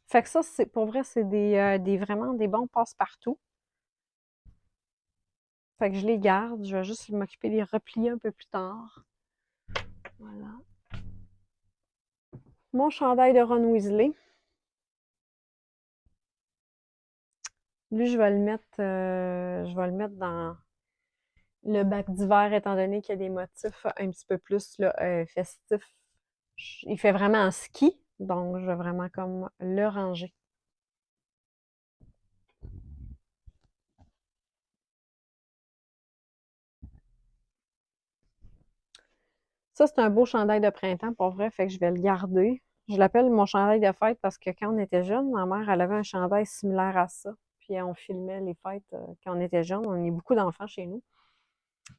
[SPEAKER 1] Fait que ça, c'est pour vrai, c'est des vraiment des bons passe-partout. Fait que je les garde. Je vais juste m'occuper de les replier un peu plus tard. Voilà. Mon chandail de Ron Weasley. Lui, je vais le mettre dans le bac d'hiver, étant donné qu'il y a des motifs un petit peu plus là, festifs. Il fait vraiment en ski, donc je vais vraiment comme le ranger. Ça, c'est un beau chandail de printemps, pour vrai, fait que je vais le garder. Je l'appelle mon chandail de fête parce que quand on était jeune, ma mère, elle avait un chandail similaire à ça. Puis on filmait les fêtes quand on était jeune. On est beaucoup d'enfants chez nous.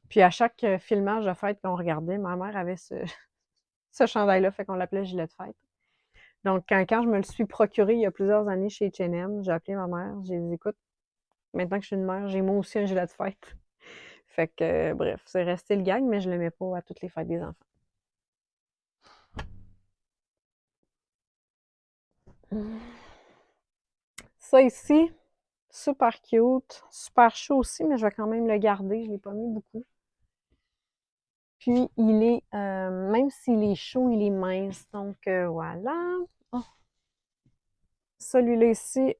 [SPEAKER 1] Puis à chaque filmage de fête qu'on regardait, ma mère avait ce chandail-là, fait qu'on l'appelait gilet de fête. Donc, quand je me le suis procuré il y a plusieurs années chez H&M, j'ai appelé ma mère, j'ai dit, écoute, maintenant que je suis une mère, j'ai moi aussi un gilet de fête. Fait que, bref, c'est resté le gag, mais je le mets pas à toutes les fêtes des enfants. Ça ici, super cute, super chaud aussi, mais je vais quand même le garder, je l'ai pas mis beaucoup. Puis, même s'il est chaud, il est mince, donc voilà. Oh, celui-là ici,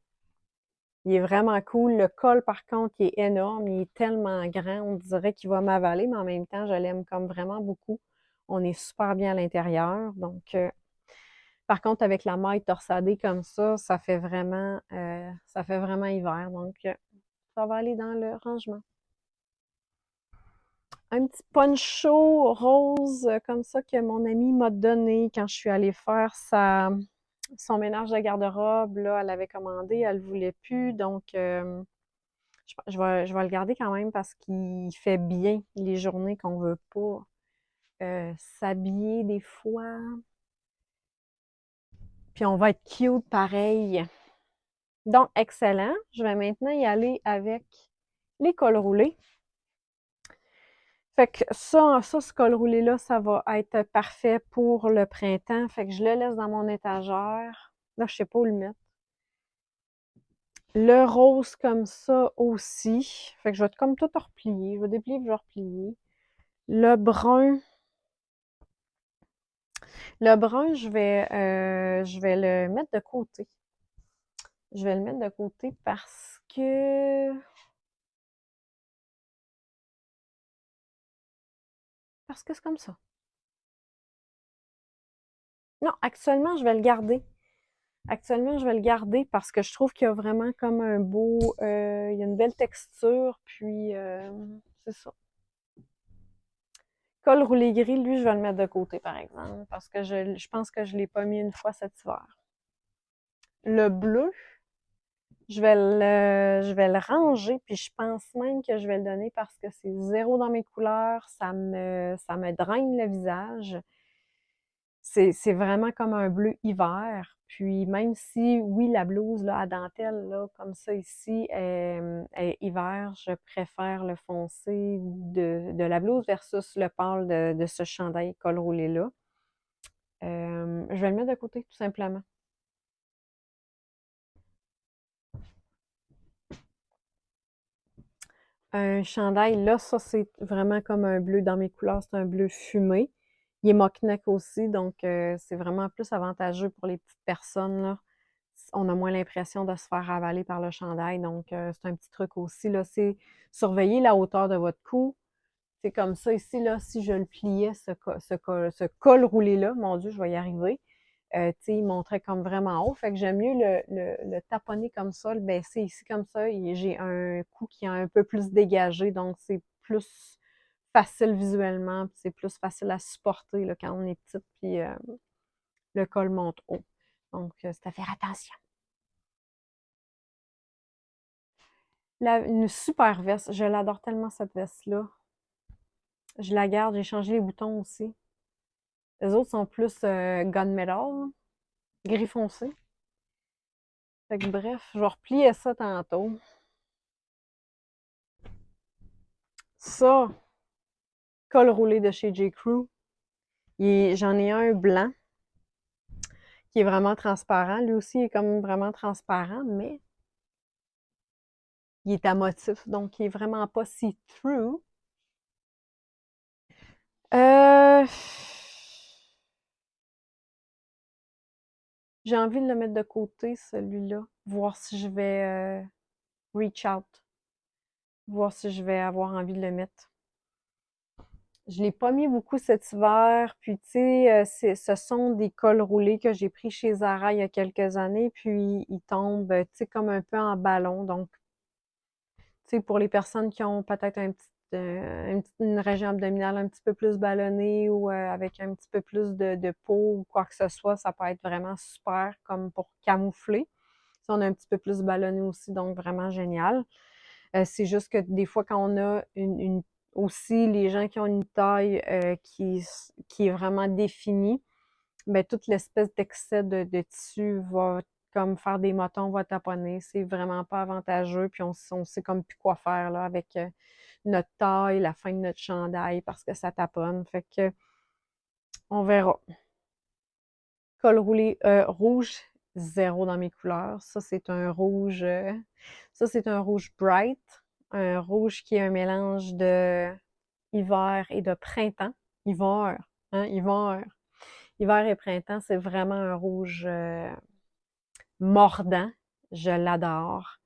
[SPEAKER 1] il est vraiment cool. Le col, par contre, il est énorme. Il est tellement grand. On dirait qu'il va m'avaler, mais en même temps, je l'aime comme vraiment beaucoup. On est super bien à l'intérieur. Donc, par contre, avec la maille torsadée comme ça fait vraiment hiver. Donc, ça va aller dans le rangement. Un petit poncho rose comme ça que mon ami m'a donné quand je suis allée faire son ménage de garde-robe. Là, elle avait commandé, elle ne le voulait plus. Donc, je vais le garder quand même parce qu'il fait bien les journées qu'on veut pas s'habiller des fois. Puis on va être cute pareil. Donc, excellent. Je vais maintenant y aller avec les cols roulés. Fait que ce col roulé-là, ça va être parfait pour le printemps. Fait que je le laisse dans mon étagère. Là, je sais pas où le mettre. Le rose comme ça aussi. Fait que je vais comme tout replier. Je vais déplier et je vais replier. Le brun. Le brun, je vais le mettre de côté. Je vais le mettre de côté parce que c'est comme ça. Non, actuellement, je vais le garder. Actuellement, je vais le garder parce que je trouve qu'il y a vraiment comme il y a une belle texture, puis c'est ça. col roulé gris, lui, je vais le mettre de côté, par exemple, parce que je pense que je ne l'ai pas mis une fois cet hiver. Le bleu, je vais le ranger, puis je pense même que je vais le donner parce que c'est zéro dans mes couleurs, ça me draine le visage. C'est vraiment comme un bleu hiver. Puis même si, oui, la blouse là, à dentelle, là, comme ça ici, est hiver, je préfère le foncé de la blouse versus le pâle de ce chandail col roulé-là. Je vais le mettre de côté, tout simplement. Un chandail, là, ça, c'est vraiment comme un bleu dans mes couleurs. C'est un bleu fumé. Il est mock-neck aussi, donc c'est vraiment plus avantageux pour les petites personnes, là. On a moins l'impression de se faire avaler par le chandail, donc c'est un petit truc aussi, là. C'est surveiller la hauteur de votre cou. C'est comme ça ici, là, si je le pliais, ce col roulé-là, mon Dieu, je vais y arriver. Tu sais, il montrait comme vraiment haut. Fait que j'aime mieux le taponner comme ça, le baisser ici comme ça. J'ai un cou qui est un peu plus dégagé, donc c'est plus facile visuellement, puis c'est plus facile à supporter là, quand on est petite, puis le col monte haut. Donc, c'est à faire attention. Une super veste. Je l'adore tellement, cette veste-là. Je la garde. J'ai changé les boutons aussi. Les autres sont plus gunmetal, gris foncé. Fait que bref, je vais replier ça tantôt. Ça, col roulé de chez J. Crew. J'en ai un blanc qui est vraiment transparent. Lui aussi, il est comme vraiment transparent, mais il est à motif, donc il est vraiment pas see-through. Euh, j'ai envie de le mettre de côté, celui-là. Voir si je vais reach out. Voir si je vais avoir envie de le mettre. Je l'ai pas mis beaucoup cet hiver, puis tu sais, ce sont des cols roulés que j'ai pris chez Zara il y a quelques années, puis ils tombent, tu sais, comme un peu en ballon. Donc, tu sais, pour les personnes qui ont peut-être une région abdominale un petit peu plus ballonnée ou avec un petit peu plus de peau ou quoi que ce soit, ça peut être vraiment super comme pour camoufler. Si on a un petit peu plus ballonné aussi, donc vraiment génial. C'est juste que des fois, quand on a aussi les gens qui ont une taille qui est vraiment définie, ben, toute l'espèce d'excès de tissu va comme faire des motons, va taponner. C'est vraiment pas avantageux. Puis on sait comme plus quoi faire là, avec notre taille, la fin de notre chandail parce que ça taponne. Fait que on verra. Col roulé rouge, zéro dans mes couleurs. Ça, c'est un rouge bright. Un rouge qui est un mélange de hiver et de printemps. Hiver, hein, hiver. Hiver et printemps, c'est vraiment un rouge mordant. Je l'adore.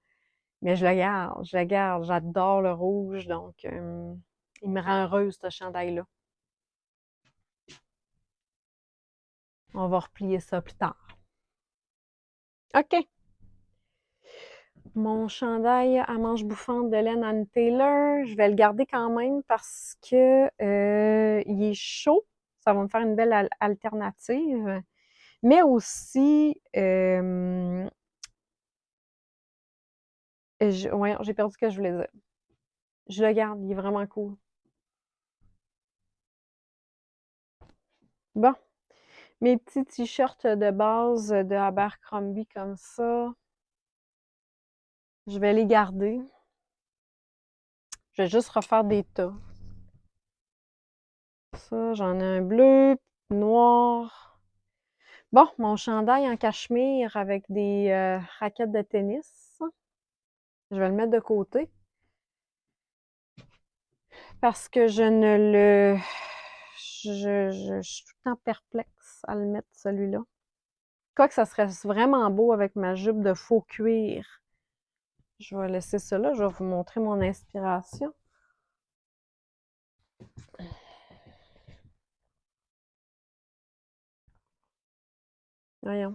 [SPEAKER 1] Mais je le garde, je le garde. J'adore le rouge, donc il me rend heureuse, ce chandail-là. On va replier ça plus tard. OK. Mon chandail à manches bouffantes de laine Ann Taylor, je vais le garder quand même parce que il est chaud. Ça va me faire une belle alternative. Mais aussi, ouais, j'ai perdu ce que je voulais dire. Je le garde, il est vraiment cool. Bon, mes petits t-shirts de base de Abercrombie comme ça, je vais les garder. Je vais juste refaire des tas. Ça, j'en ai un bleu, noir. Bon, mon chandail en cachemire avec des raquettes de tennis. Je vais le mettre de côté parce que je ne le... je suis tout le temps perplexe à le mettre, celui-là. Quoique ça serait vraiment beau avec ma jupe de faux cuir. Je vais laisser ça là. Je vais vous montrer mon inspiration. Voyons.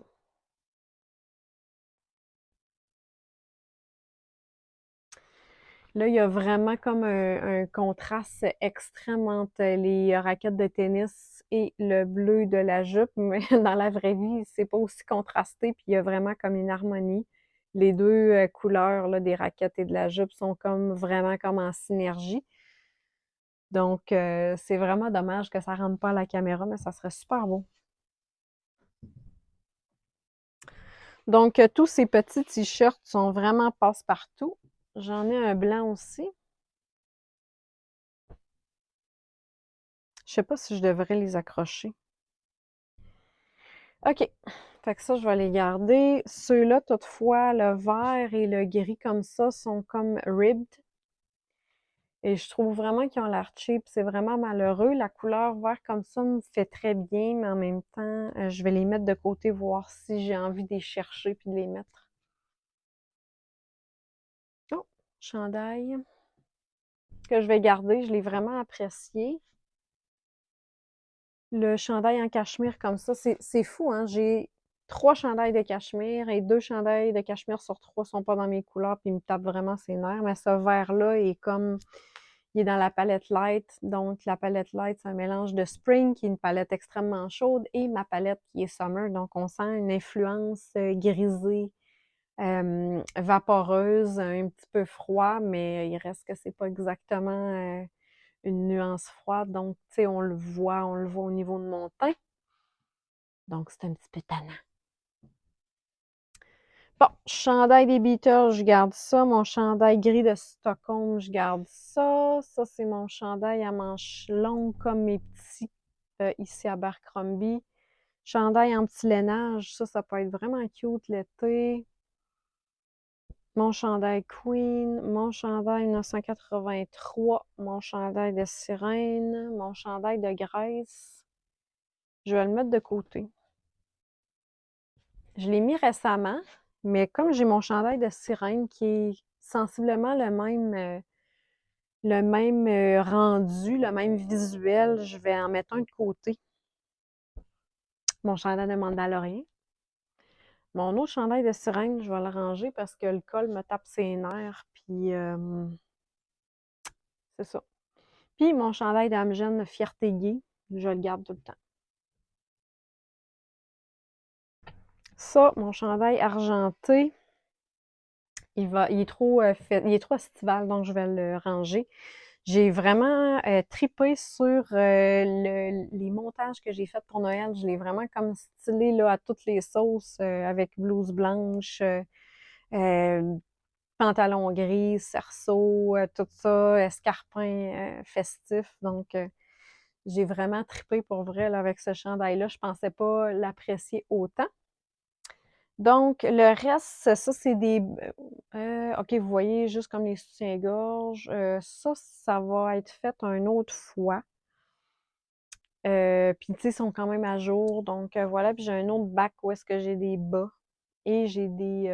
[SPEAKER 1] Là, il y a vraiment comme un contraste extrême entre les raquettes de tennis et le bleu de la jupe, mais dans la vraie vie, c'est pas aussi contrasté, puis il y a vraiment comme une harmonie. Les deux couleurs là, des raquettes et de la jupe sont comme vraiment comme en synergie. Donc, c'est vraiment dommage que ça rentre pas à la caméra, mais ça serait super beau. Donc, tous ces petits t-shirts sont vraiment passe-partout. J'en ai un blanc aussi. Je sais pas si je devrais les accrocher. OK. Fait que ça, je vais les garder. Ceux-là, toutefois, le vert et le gris comme ça sont comme ribbed. Et je trouve vraiment qu'ils ont l'air cheap. C'est vraiment malheureux. La couleur vert comme ça me fait très bien, mais en même temps, je vais les mettre de côté, voir si j'ai envie de les chercher puis de les mettre. Oh, chandail que je vais garder. Je l'ai vraiment apprécié. Le chandail en cachemire comme ça, c'est fou, hein? J'ai 3 chandails de cachemire et 2 chandails de cachemire sur 3 sont pas dans mes couleurs, puis ils me tapent vraiment ses nerfs. Mais ce vert-là est comme, il est dans la palette light. Donc, la palette light, c'est un mélange de spring, qui est une palette extrêmement chaude, et ma palette qui est summer. Donc, on sent une influence grisée, vaporeuse, un petit peu froid, mais il reste que c'est pas exactement une nuance froide. Donc, tu sais, on le voit au niveau de mon teint. Donc, c'est un petit peu tannant. Bon, chandail des Beatles, je garde ça. Mon chandail gris de Stockholm, je garde ça. Ça, c'est mon chandail à manches longues comme mes petits ici à Abercrombie. Chandail en petit lainage, ça peut être vraiment cute l'été. Mon chandail Queen, mon chandail 1983, mon chandail de sirène, mon chandail de Grèce. Je vais le mettre de côté. Je l'ai mis récemment, mais comme j'ai mon chandail de sirène qui est sensiblement le même rendu, le même visuel, je vais en mettre un de côté. Mon chandail de Mandalorien. Mon autre chandail de sirène, je vais le ranger parce que le col me tape ses nerfs, puis c'est ça. Puis mon chandail d'Amgen Fierté Gay, je le garde tout le temps. Ça, mon chandail argenté, il est trop il est trop estival, donc je vais le ranger. J'ai vraiment tripé sur les montages que j'ai faits pour Noël. Je l'ai vraiment comme stylé là, à toutes les sauces, avec blouse blanche, euh, pantalon gris, cerceau, tout ça, escarpin festif. Donc, j'ai vraiment tripé pour vrai là, avec ce chandail-là. Je pensais pas l'apprécier autant. Donc, le reste, ça, c'est des... OK, vous voyez, juste comme les soutiens-gorge. Ça va être fait une autre fois. Puis, tu sais, ils sont quand même à jour. Donc, voilà. Puis, j'ai un autre bac où est-ce que j'ai des bas. Et j'ai du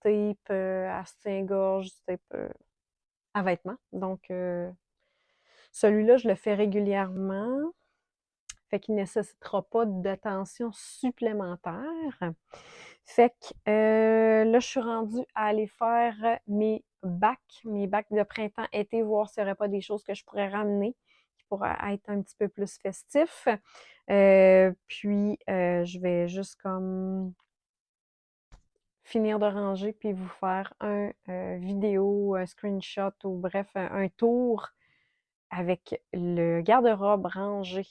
[SPEAKER 1] tape à soutien-gorge, du tape à vêtements. Donc, celui-là, je le fais régulièrement. Fait qu'il ne nécessitera pas d'attention supplémentaire. Fait que là, je suis rendue à aller faire mes bacs de printemps-été, voir s'il n'y aurait pas des choses que je pourrais ramener qui pourraient être un petit peu plus festifs. Je vais juste comme finir de ranger puis vous faire un vidéo, un screenshot ou bref, un tour avec le garde-robe rangé.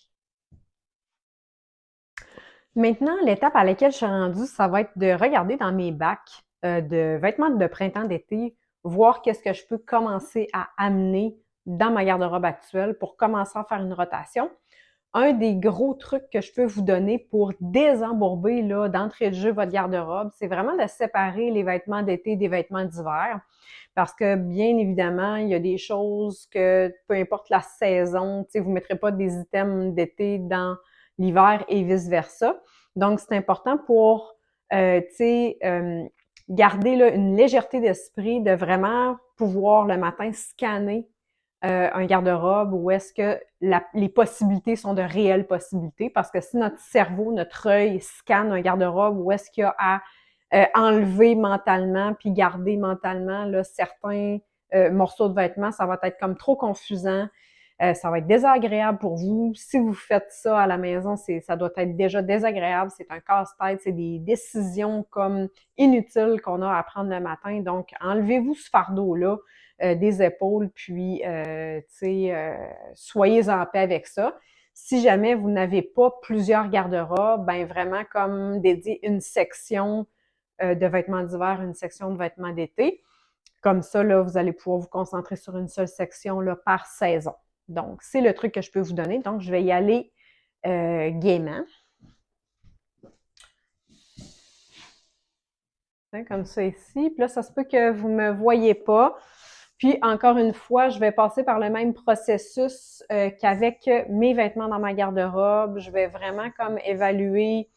[SPEAKER 1] Maintenant, l'étape à laquelle je suis rendue, ça va être de regarder dans mes bacs de vêtements de printemps-d'été, voir qu'est-ce que je peux commencer à amener dans ma garde-robe actuelle pour commencer à faire une rotation. Un des gros trucs que je peux vous donner pour désembourber là, d'entrée de jeu votre garde-robe, c'est vraiment de séparer les vêtements d'été des vêtements d'hiver. Parce que, bien évidemment, il y a des choses que, peu importe la saison, vous ne mettrez pas des items d'été dans l'hiver et vice-versa. Donc, c'est important pour, garder là, une légèreté d'esprit, de vraiment pouvoir le matin scanner un garde-robe où est-ce que les possibilités sont de réelles possibilités. Parce que si notre cerveau, notre œil scanne un garde-robe, où est-ce qu'il y a à enlever mentalement puis garder mentalement là, certains morceaux de vêtements, ça va être comme trop confusant. Ça va être désagréable pour vous. Si vous faites ça à la maison, ça doit être déjà désagréable. C'est un casse-tête. C'est des décisions comme inutiles qu'on a à prendre le matin. Donc, enlevez-vous ce fardeau-là des épaules, puis, soyez en paix avec ça. Si jamais vous n'avez pas plusieurs garde-robes, ben vraiment comme dédier une section de vêtements d'hiver, une section de vêtements d'été. Comme ça, là, vous allez pouvoir vous concentrer sur une seule section là, par saison. Donc, c'est le truc que je peux vous donner. Donc, je vais y aller gaiement. Comme ça ici. Puis là, ça se peut que vous ne me voyez pas. Puis, encore une fois, je vais passer par le même processus qu'avec mes vêtements dans ma garde-robe. Je vais vraiment comme évaluer,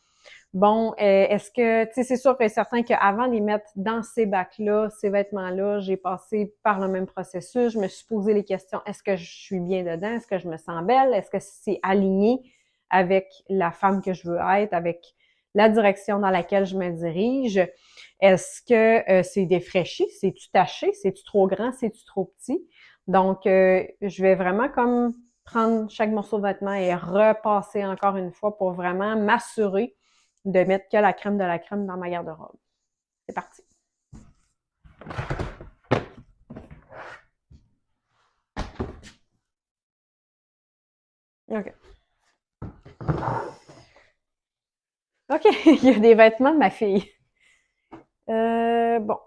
[SPEAKER 1] bon, est-ce que, tu sais, c'est sûr que c'est certain qu'avant de les mettre dans ces bacs-là, ces vêtements-là, j'ai passé par le même processus. Je me suis posé les questions, est-ce que je suis bien dedans? Est-ce que je me sens belle? Est-ce que c'est aligné avec la femme que je veux être, avec la direction dans laquelle je me dirige? Est-ce que c'est défraîchi? C'est-tu taché? C'est-tu trop grand? C'est-tu trop petit? Donc, je vais vraiment comme prendre chaque morceau de vêtement et repasser encore une fois pour vraiment m'assurer de mettre que la crème de la crème dans ma garde-robe. C'est parti. OK. OK, il y a des vêtements de ma fille. Bon.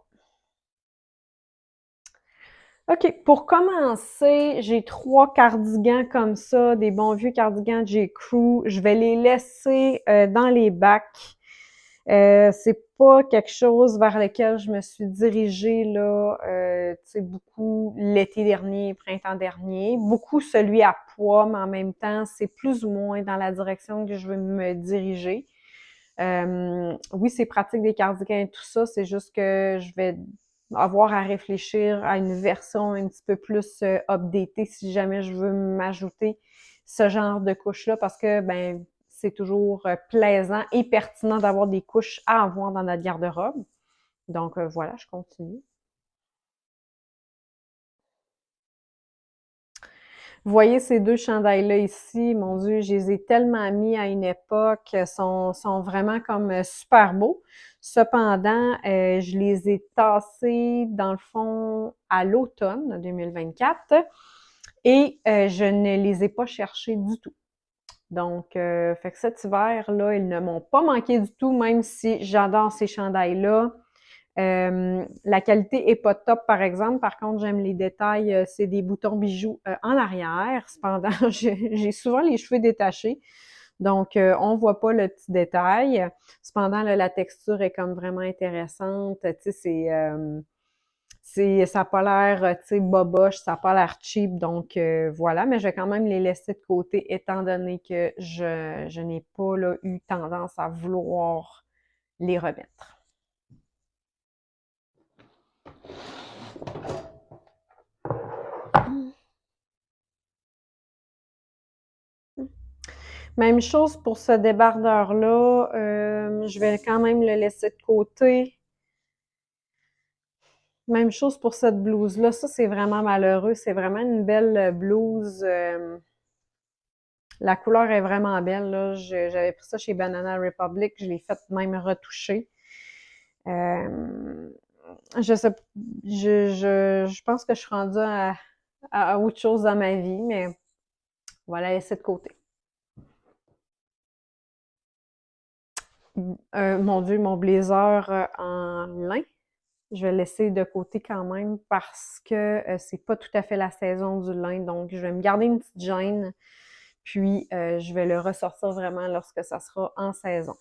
[SPEAKER 1] OK, pour commencer, j'ai 3 cardigans comme ça, des bons vieux cardigans J. Crew. Je vais les laisser dans les bacs. C'est pas quelque chose vers lequel je me suis dirigée là, tu sais, beaucoup l'été dernier, printemps dernier, beaucoup celui à poids, mais en même temps, c'est plus ou moins dans la direction que je veux me diriger. Oui, c'est pratique des cardigans et tout ça, c'est juste que je vais avoir à réfléchir à une version un petit peu plus updatée si jamais je veux m'ajouter ce genre de couche-là parce que ben c'est toujours plaisant et pertinent d'avoir des couches à avoir dans notre garde-robe. Donc voilà, je continue. Vous voyez ces deux chandails-là ici, mon Dieu, je les ai tellement mis à une époque, sont vraiment comme super beaux. Cependant, je les ai tassés dans le fond à l'automne 2024 et je ne les ai pas cherchés du tout. Donc, fait que cet hiver-là, ils ne m'ont pas manqué du tout, même si j'adore ces chandails-là. La qualité est pas top, par exemple. Par contre, j'aime les détails. C'est des boutons bijoux en arrière. Cependant, j'ai souvent les cheveux détachés. Donc, on voit pas le petit détail. Cependant, là, la texture est comme vraiment intéressante. Tu sais, ça n'a pas l'air, tu sais, boboche, ça n'a pas l'air cheap. Donc, voilà. Mais je vais quand même les laisser de côté étant donné que je n'ai pas là, eu tendance à vouloir les remettre. Même chose pour ce débardeur-là. Je vais quand même le laisser de côté. Même chose pour cette blouse-là. Ça, c'est vraiment malheureux. C'est vraiment une belle blouse. La couleur est vraiment belle, là. J'avais pris ça chez Banana Republic. Je l'ai fait même retoucher. Euh, je sais, je pense que je suis rendue à autre chose dans ma vie, mais voilà, laisser de côté. Mon Dieu, mon blazer en lin. Je vais le laisser de côté quand même parce que c'est pas tout à fait la saison du lin. Donc, je vais me garder une petite gêne. Puis, je vais le ressortir vraiment lorsque ça sera en saison.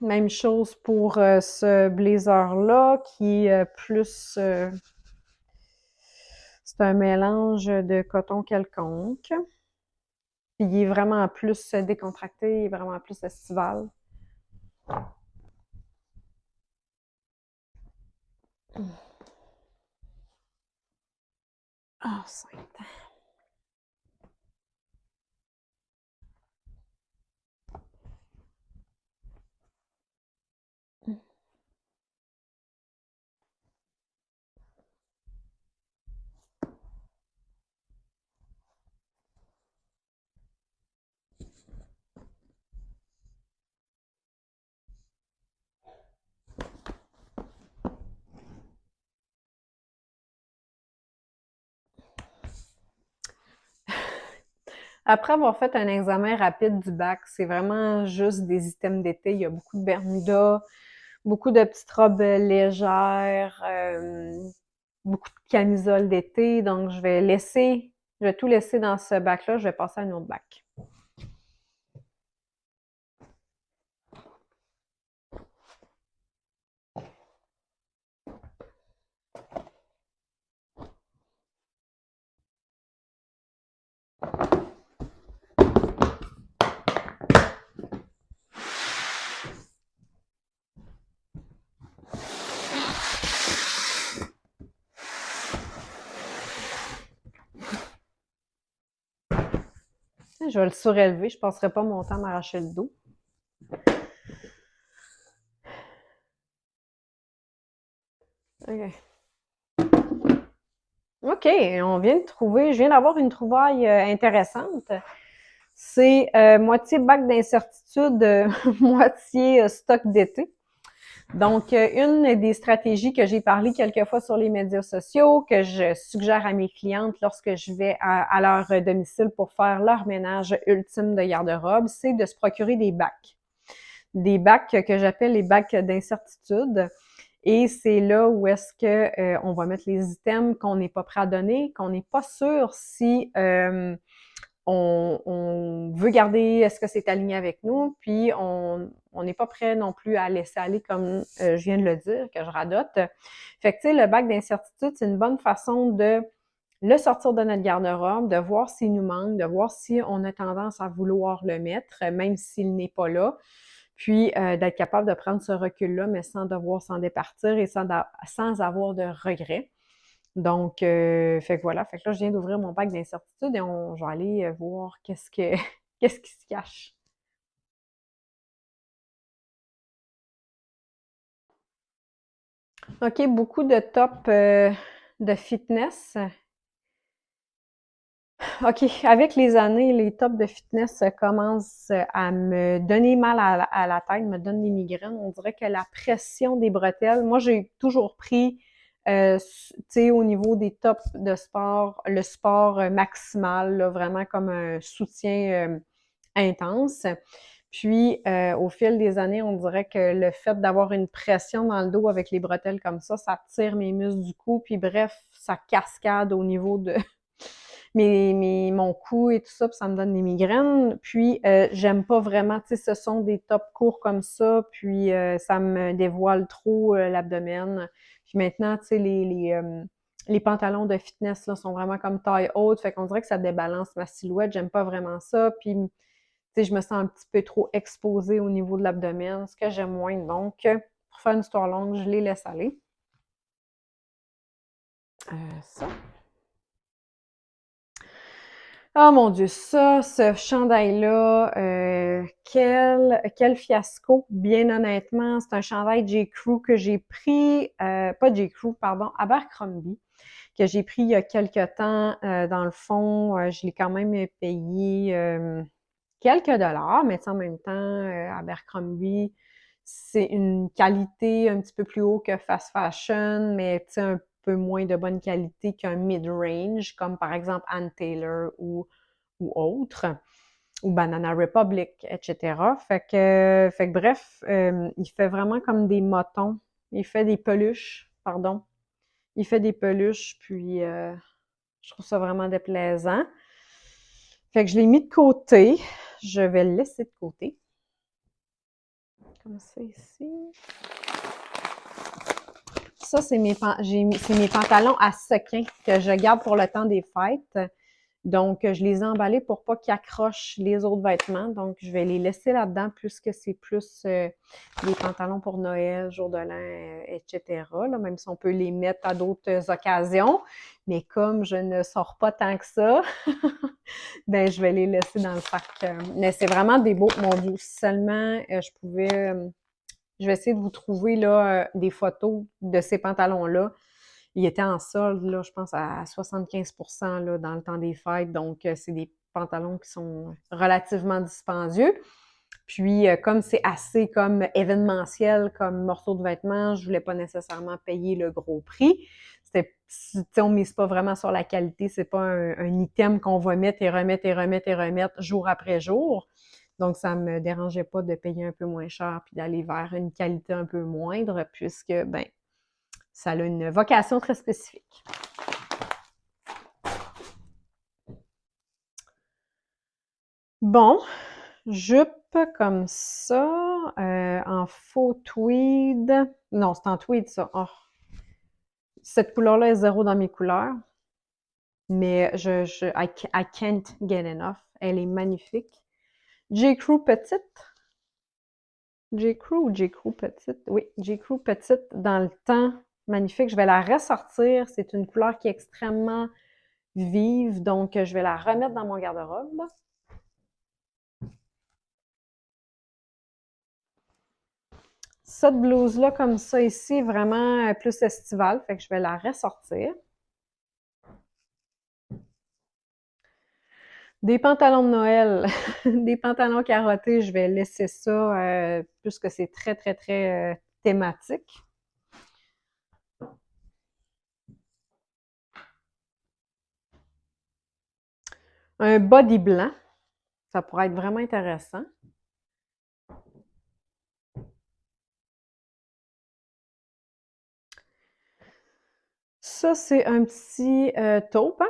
[SPEAKER 1] Même chose pour ce blazer-là qui est plus... c'est un mélange de coton quelconque. Puis, il est vraiment plus décontracté, il est vraiment plus estival. Ah, sainte. Après avoir fait un examen rapide du bac, c'est vraiment juste des items d'été. Il y a beaucoup de bermudas, beaucoup de petites robes légères, beaucoup de camisoles d'été. Donc, je vais tout laisser dans ce bac-là. Je vais passer à un autre bac. Je vais le surélever. Je ne passerai pas mon temps à m'arracher le dos. OK. OK, je viens d'avoir une trouvaille intéressante. C'est moitié bac d'incertitude, moitié stock d'été. Donc, une des stratégies que j'ai parlé quelques fois sur les médias sociaux, que je suggère à mes clientes lorsque je vais à leur domicile pour faire leur ménage ultime de garde-robe, c'est de se procurer des bacs. Des bacs que j'appelle les bacs d'incertitude. Et c'est là où est-ce que on va mettre les items qu'on n'est pas prêt à donner, qu'on n'est pas sûr si on veut garder, est-ce que c'est aligné avec nous, puis on n'est pas prêt non plus à laisser aller comme je viens de le dire, que je radote. Fait que tu sais, le bac d'incertitude, c'est une bonne façon de le sortir de notre garde-robe, de voir s'il nous manque, de voir si on a tendance à vouloir le mettre, même s'il n'est pas là. Puis d'être capable de prendre ce recul-là, mais sans devoir s'en départir et sans avoir de regrets. Donc, fait que voilà, fait que là, je viens d'ouvrir mon bac d'incertitude et je vais aller voir qu'est-ce qui se cache. OK, beaucoup de tops de fitness. OK, avec les années, les tops de fitness commencent à me donner mal à la tête, me donnent des migraines. On dirait que la pression des bretelles, moi, j'ai toujours pris, tu sais, au niveau des tops de sport, le sport maximal, là, vraiment comme un soutien intense. Puis, au fil des années, on dirait que le fait d'avoir une pression dans le dos avec les bretelles comme ça tire mes muscles du cou. Puis bref, ça cascade au niveau de mon cou et tout ça, puis ça me donne des migraines. Puis, j'aime pas vraiment, tu sais, ce sont des tops courts comme ça, puis ça me dévoile trop l'abdomen. Puis maintenant, tu sais, les pantalons de fitness là, sont vraiment comme taille haute, fait qu'on dirait que ça débalance ma silhouette. J'aime pas vraiment ça. Puis, tu sais, je me sens un petit peu trop exposée au niveau de l'abdomen, ce que j'aime moins. Donc, pour faire une histoire longue, je les laisse aller. Ça. Oh mon Dieu, ça, ce chandail-là, quel fiasco, bien honnêtement. C'est un chandail J.Crew que j'ai pris, pas J.Crew, pardon, Abercrombie, que j'ai pris il y a quelque temps. Dans le fond, je l'ai quand même payé quelques dollars, mais en même temps, Abercrombie, c'est une qualité un petit peu plus haut que fast fashion, mais tu sais, un peu moins de bonne qualité qu'un mid-range, comme par exemple Ann Taylor ou autre, ou Banana Republic, etc. Fait que bref, il fait vraiment comme des motons. Il fait des peluches, pardon. Il fait des peluches, puis je trouve ça vraiment déplaisant. Fait que je l'ai mis de côté. Je vais le laisser de côté. Comme ça ici. Ça, c'est mes pantalons à sequins que je garde pour le temps des fêtes. Donc, je les ai emballés pour pas qu'ils accrochent les autres vêtements. Donc, je vais les laisser là-dedans puisque c'est plus les pantalons pour Noël, jour de l'an, etc. Là, même si on peut les mettre à d'autres occasions. Mais comme je ne sors pas tant que ça, ben je vais les laisser dans le sac. Mais c'est vraiment des beaux. Mon Dieu, si seulement je pouvais. Je vais essayer de vous trouver là, des photos de ces pantalons-là. Ils étaient en solde, là, je pense, à 75% là, dans le temps des fêtes. Donc, c'est des pantalons qui sont relativement dispendieux. Puis, comme c'est assez comme événementiel, comme morceau de vêtement, je voulais pas nécessairement payer le gros prix. on mise pas vraiment sur la qualité, c'est pas un item qu'on va mettre et remettre et remettre et remettre jour après jour. Donc, ça me dérangeait pas de payer un peu moins cher puis d'aller vers une qualité un peu moindre puisque, ben, ça a une vocation très spécifique. Bon, jupe comme ça, en faux tweed. Non, c'est en tweed, ça. Oh. Cette couleur-là est zéro dans mes couleurs, mais I can't get enough. Elle est magnifique. J. Crew petite. J. Crew ou J. Crew petite? Oui, J. Crew petite dans le temps. Magnifique. Je vais la ressortir. C'est une couleur qui est extrêmement vive, donc je vais la remettre dans mon garde-robe. Cette blouse-là, comme ça ici, vraiment plus estivale, fait que je vais la ressortir. Des pantalons de Noël, des pantalons carottés, je vais laisser ça puisque c'est très, très, très thématique. Un body blanc, ça pourrait être vraiment intéressant. Ça, c'est un petit taupe. Hein?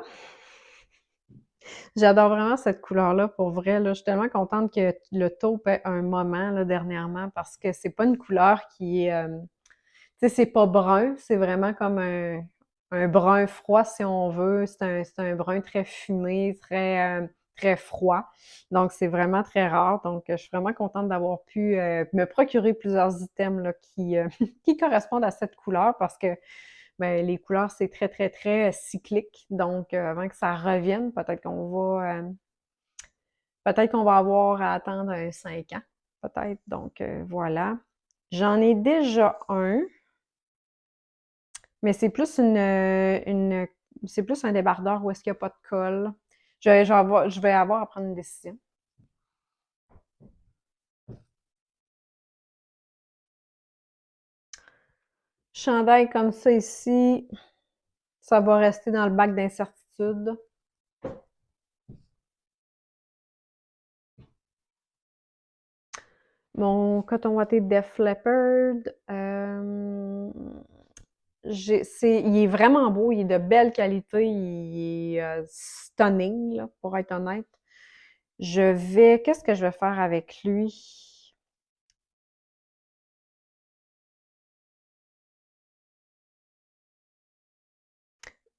[SPEAKER 1] J'adore vraiment cette couleur-là, pour vrai. Là, je suis tellement contente que le taupe ait un moment là, dernièrement parce que c'est pas une couleur qui est... tu sais, c'est pas brun, c'est vraiment comme un brun froid, si on veut. C'est un brun très fumé, très froid. Donc, c'est vraiment très rare. Donc, je suis vraiment contente d'avoir pu me procurer plusieurs items là, qui correspondent à cette couleur parce que ben, les couleurs, c'est très, très, très cyclique. Donc, avant que ça revienne, peut-être qu'on va avoir à attendre 5 ans, peut-être. Donc, voilà. J'en ai déjà un, mais c'est plus un débardeur où est-ce qu'il n'y a pas de colle. Je vais avoir à prendre une décision. Chandail comme ça ici, ça va rester dans le bac d'incertitude. Mon coton watté Def Leppard, il est vraiment beau, il est de belle qualité, il est stunning, là, pour être honnête. Qu'est-ce que je vais faire avec lui?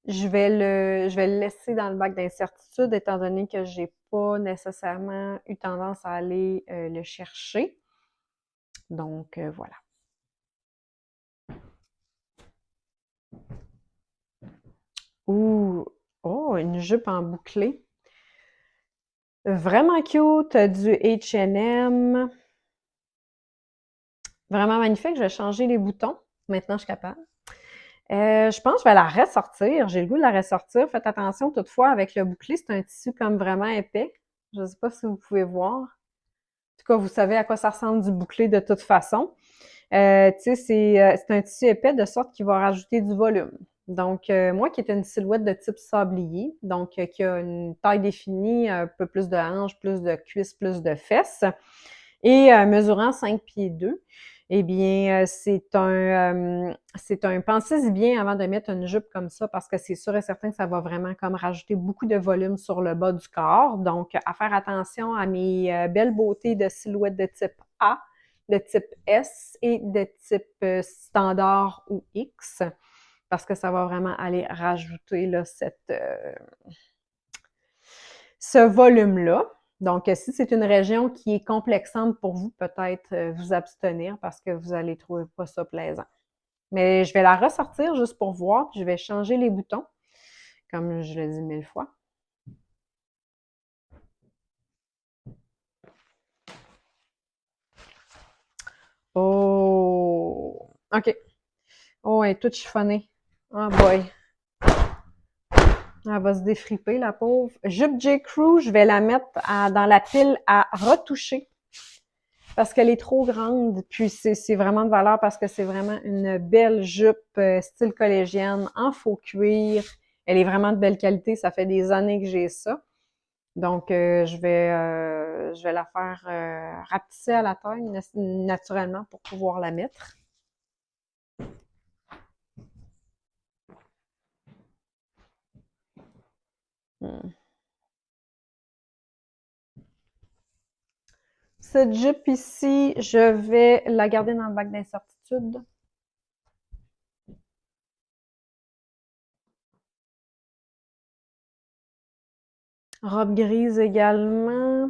[SPEAKER 1] Je vais le laisser dans le bac d'incertitude, étant donné que j'ai pas nécessairement eu tendance à aller le chercher. Donc, voilà. Ouh! Oh, une jupe en bouclé. Vraiment cute, du H&M. Vraiment magnifique. Je vais changer les boutons. Maintenant, je suis capable. Je pense que je vais la ressortir. J'ai le goût de la ressortir. Faites attention toutefois avec le bouclé. C'est un tissu comme vraiment épais. Je ne sais pas si vous pouvez voir. En tout cas, vous savez à quoi ça ressemble du bouclé de toute façon. Tu sais, c'est un tissu épais de sorte qu'il va rajouter du volume. Donc, moi qui est une silhouette de type sablier, donc qui a une taille définie, un peu plus de hanches, plus de cuisses, plus de fesses, et mesurant 5 pieds 2, eh bien, pensez-y bien avant de mettre une jupe comme ça parce que c'est sûr et certain que ça va vraiment comme rajouter beaucoup de volume sur le bas du corps. Donc, à faire attention à mes belles beautés de silhouette de type A, de type S et de type standard ou X parce que ça va vraiment aller rajouter là, ce volume-là. Donc, si c'est une région qui est complexante pour vous, peut-être vous abstenir parce que vous allez trouver pas ça plaisant. Mais je vais la ressortir juste pour voir, puis je vais changer les boutons, comme je l'ai dit 1000 fois. Oh! OK. Oh, elle est toute chiffonnée. Oh boy. Elle va se défriper, la pauvre. Jupe J. Crew, je vais la mettre dans la pile à retoucher. parce qu'elle est trop grande, puis c'est vraiment de valeur parce que c'est vraiment une belle jupe style collégienne en faux cuir. Elle est vraiment de belle qualité, ça fait des années que j'ai ça. Donc, je vais la faire rapetisser à la taille naturellement pour pouvoir la mettre. Hmm. Cette jupe ici, je vais la garder dans le bac d'incertitude. Robe grise également.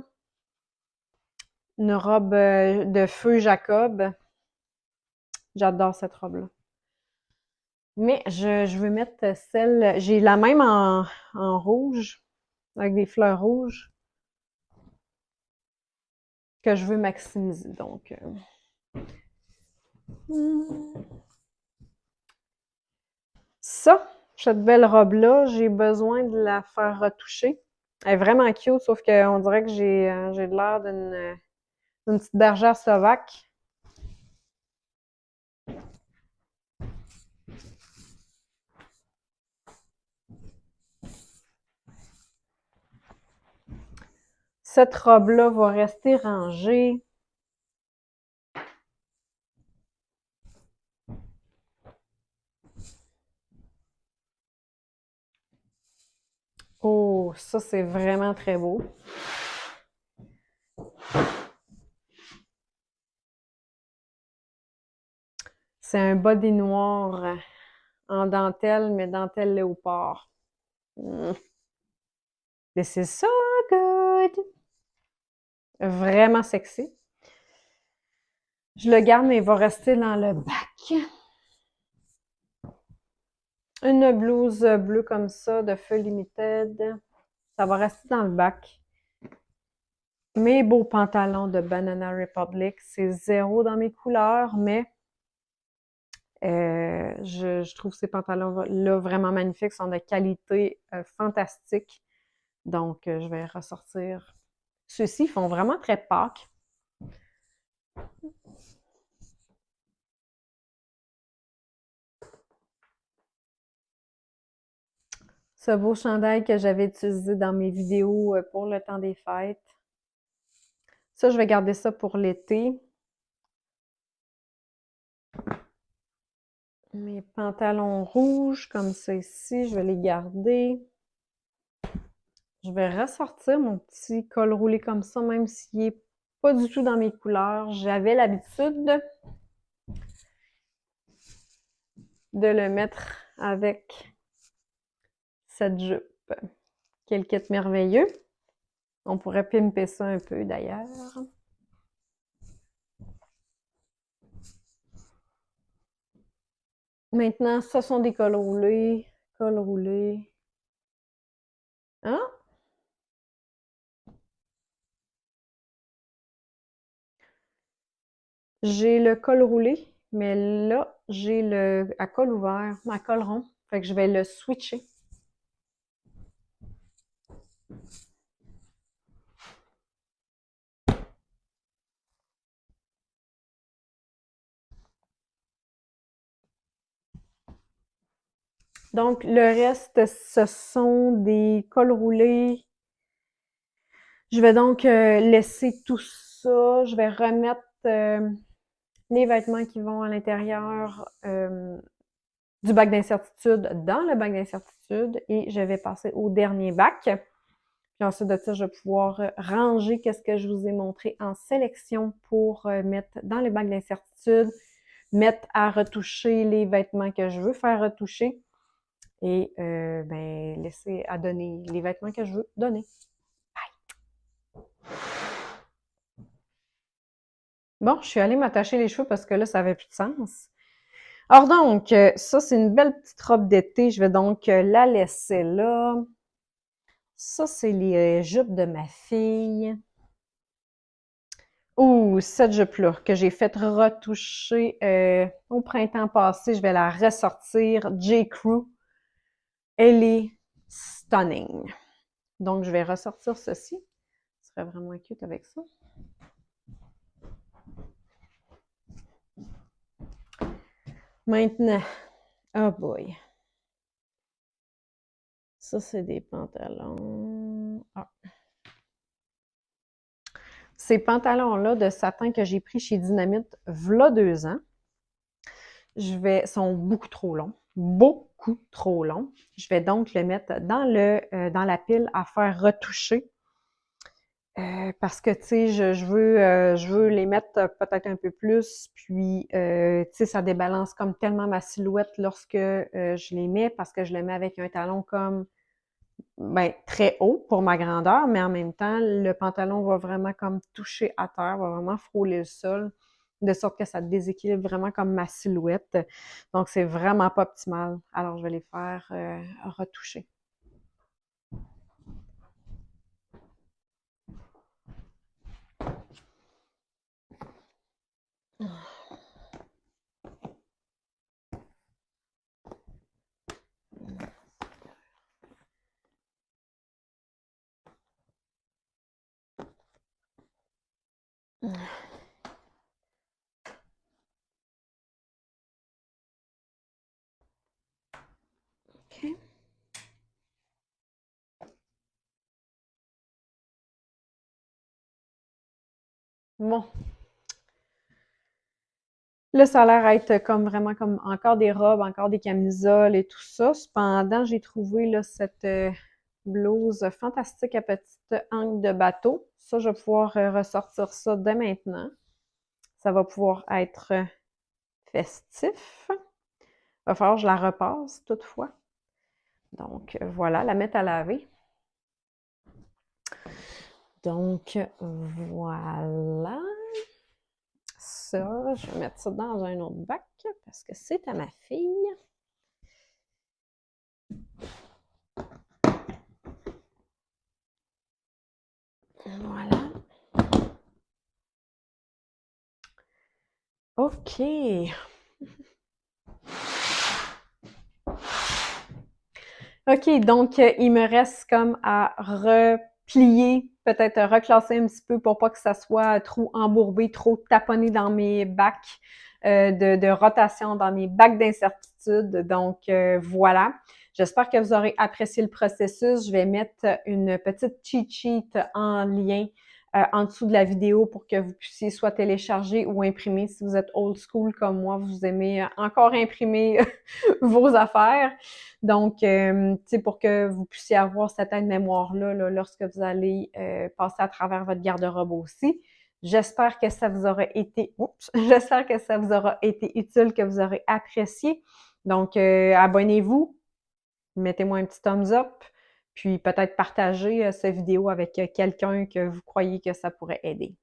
[SPEAKER 1] Une robe de feu Jacob. J'adore cette robe-là. Mais je veux mettre celle... J'ai la même en rouge, avec des fleurs rouges, que je veux maximiser. Donc, ça, cette belle robe-là, j'ai besoin de la faire retoucher. Elle est vraiment cute, sauf qu'on dirait que j'ai l'air d'une petite bergère slovaque. Cette robe-là va rester rangée. Oh, ça, c'est vraiment très beau. C'est un body noir en dentelle, mais dentelle léopard. This is so good! Vraiment sexy. Je le garde, mais il va rester dans le bac. Une blouse bleue comme ça, de feu limited. Ça va rester dans le bac. Mes beaux pantalons de Banana Republic, c'est zéro dans mes couleurs, mais je trouve ces pantalons-là vraiment magnifiques, sont de qualité fantastique. Donc, je vais ressortir. Ceux-ci font vraiment très Pâques. Ce beau chandail que j'avais utilisé dans mes vidéos pour le temps des fêtes. Ça, je vais garder ça pour l'été. Mes pantalons rouges, comme ça ici, je vais les garder. Je vais ressortir mon petit col roulé comme ça, même s'il n'est pas du tout dans mes couleurs. J'avais l'habitude de le mettre avec cette jupe. Quel kit merveilleux. On pourrait pimper ça un peu d'ailleurs. Maintenant, ce sont des cols roulés. Cols roulés. Hein? J'ai le col roulé, mais là, j'ai le à col ouvert, à col rond. Fait que je vais le switcher. Donc, le reste, ce sont des cols roulés. Je vais donc laisser tout ça. Je vais remettre les vêtements qui vont à l'intérieur du bac d'incertitude dans le bac d'incertitude et je vais passer au dernier bac. Puis ensuite de ça, je vais pouvoir ranger qu'est-ce que je vous ai montré en sélection pour mettre dans le bac d'incertitude, mettre à retoucher les vêtements que je veux faire retoucher et ben, laisser à donner les vêtements que je veux donner. Bye! Bon, je suis allée m'attacher les cheveux parce que là, ça n'avait plus de sens. Alors donc, ça, c'est une belle petite robe d'été. Je vais donc la laisser là. Ça, c'est les jupes de ma fille. Ouh, cette jupe-là que j'ai fait retoucher au printemps passé. Je vais la ressortir. J. Crew. Elle est stunning. Donc, je vais ressortir ceci. Ce serait vraiment cute avec ça. Maintenant, oh boy. Ça, c'est des pantalons. Ah. Ces pantalons-là de satin que j'ai pris chez Dynamite, v'là 2 ans, sont beaucoup trop longs. Beaucoup trop longs. Je vais donc le mettre dans la pile à faire retoucher. Parce que, tu sais, je veux les mettre peut-être un peu plus, puis, tu sais, ça débalance comme tellement ma silhouette lorsque je les mets, parce que je les mets avec un talon comme, ben, très haut pour ma grandeur, mais en même temps, le pantalon va vraiment comme toucher à terre, va vraiment frôler le sol, de sorte que ça déséquilibre vraiment comme ma silhouette. Donc, c'est vraiment pas optimal. Alors, je vais les faire retoucher. OK. Bon. Là, ça a l'air être comme vraiment comme encore des robes, encore des camisoles et tout ça. Cependant, j'ai trouvé là, cette blouse fantastique à petite angle de bateau. Ça, je vais pouvoir ressortir ça dès maintenant. Ça va pouvoir être festif. Il va falloir que je la repasse toutefois. Donc, voilà, la mettre à laver. Donc, voilà. Ça, je vais mettre ça dans un autre bac parce que c'est à ma fille. Voilà. OK. OK, donc il me reste comme à replier, peut-être reclasser un petit peu pour pas que ça soit trop embourbé, trop taponné dans mes bacs de rotation, dans mes bacs d'incertitude. Donc voilà. J'espère que vous aurez apprécié le processus. Je vais mettre une petite cheat sheet en lien en dessous de la vidéo pour que vous puissiez soit télécharger ou imprimer. Si vous êtes old school comme moi, vous aimez encore imprimer vos affaires. Donc, tu sais, pour que vous puissiez avoir cette aide-mémoire-là là, lorsque vous allez passer à travers votre garde-robe aussi. J'espère que ça vous aura été, j'espère que ça vous aura été utile, que vous aurez apprécié. Donc, abonnez-vous, mettez-moi un petit thumbs up, puis peut-être partagez cette vidéo avec quelqu'un que vous croyez que ça pourrait aider.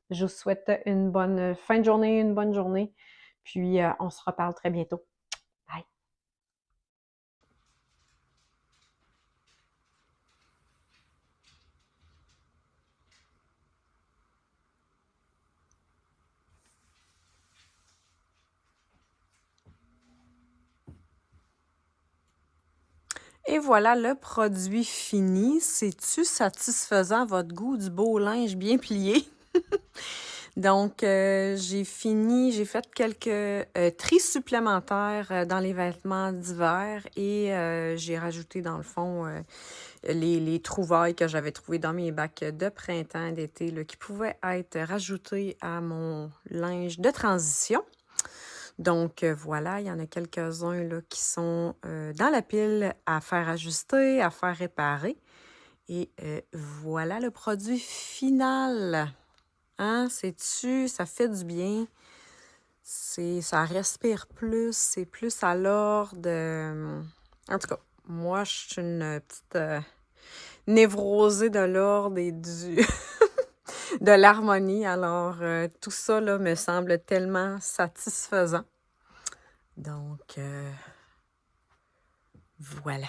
[SPEAKER 1] Je vous souhaite une bonne fin de journée, une bonne journée, puis on se reparle très bientôt. Bye! Et voilà le produit fini. C'est-tu satisfaisant à votre goût du beau linge bien plié? Donc, j'ai fait quelques tris supplémentaires dans les vêtements d'hiver et j'ai rajouté dans le fond les trouvailles que j'avais trouvées dans mes bacs de printemps, d'été, là, qui pouvaient être rajoutées à mon linge de transition. Donc, voilà, il y en a quelques-uns là, qui sont dans la pile à faire ajuster, à faire réparer. Et voilà le produit final. Hein? Sais-tu, ça fait du bien. Ça respire plus, c'est plus à l'ordre. En tout cas, moi, je suis une petite névrosée de l'ordre et de l'harmonie. Alors, tout ça là, me semble tellement satisfaisant. Donc, voilà.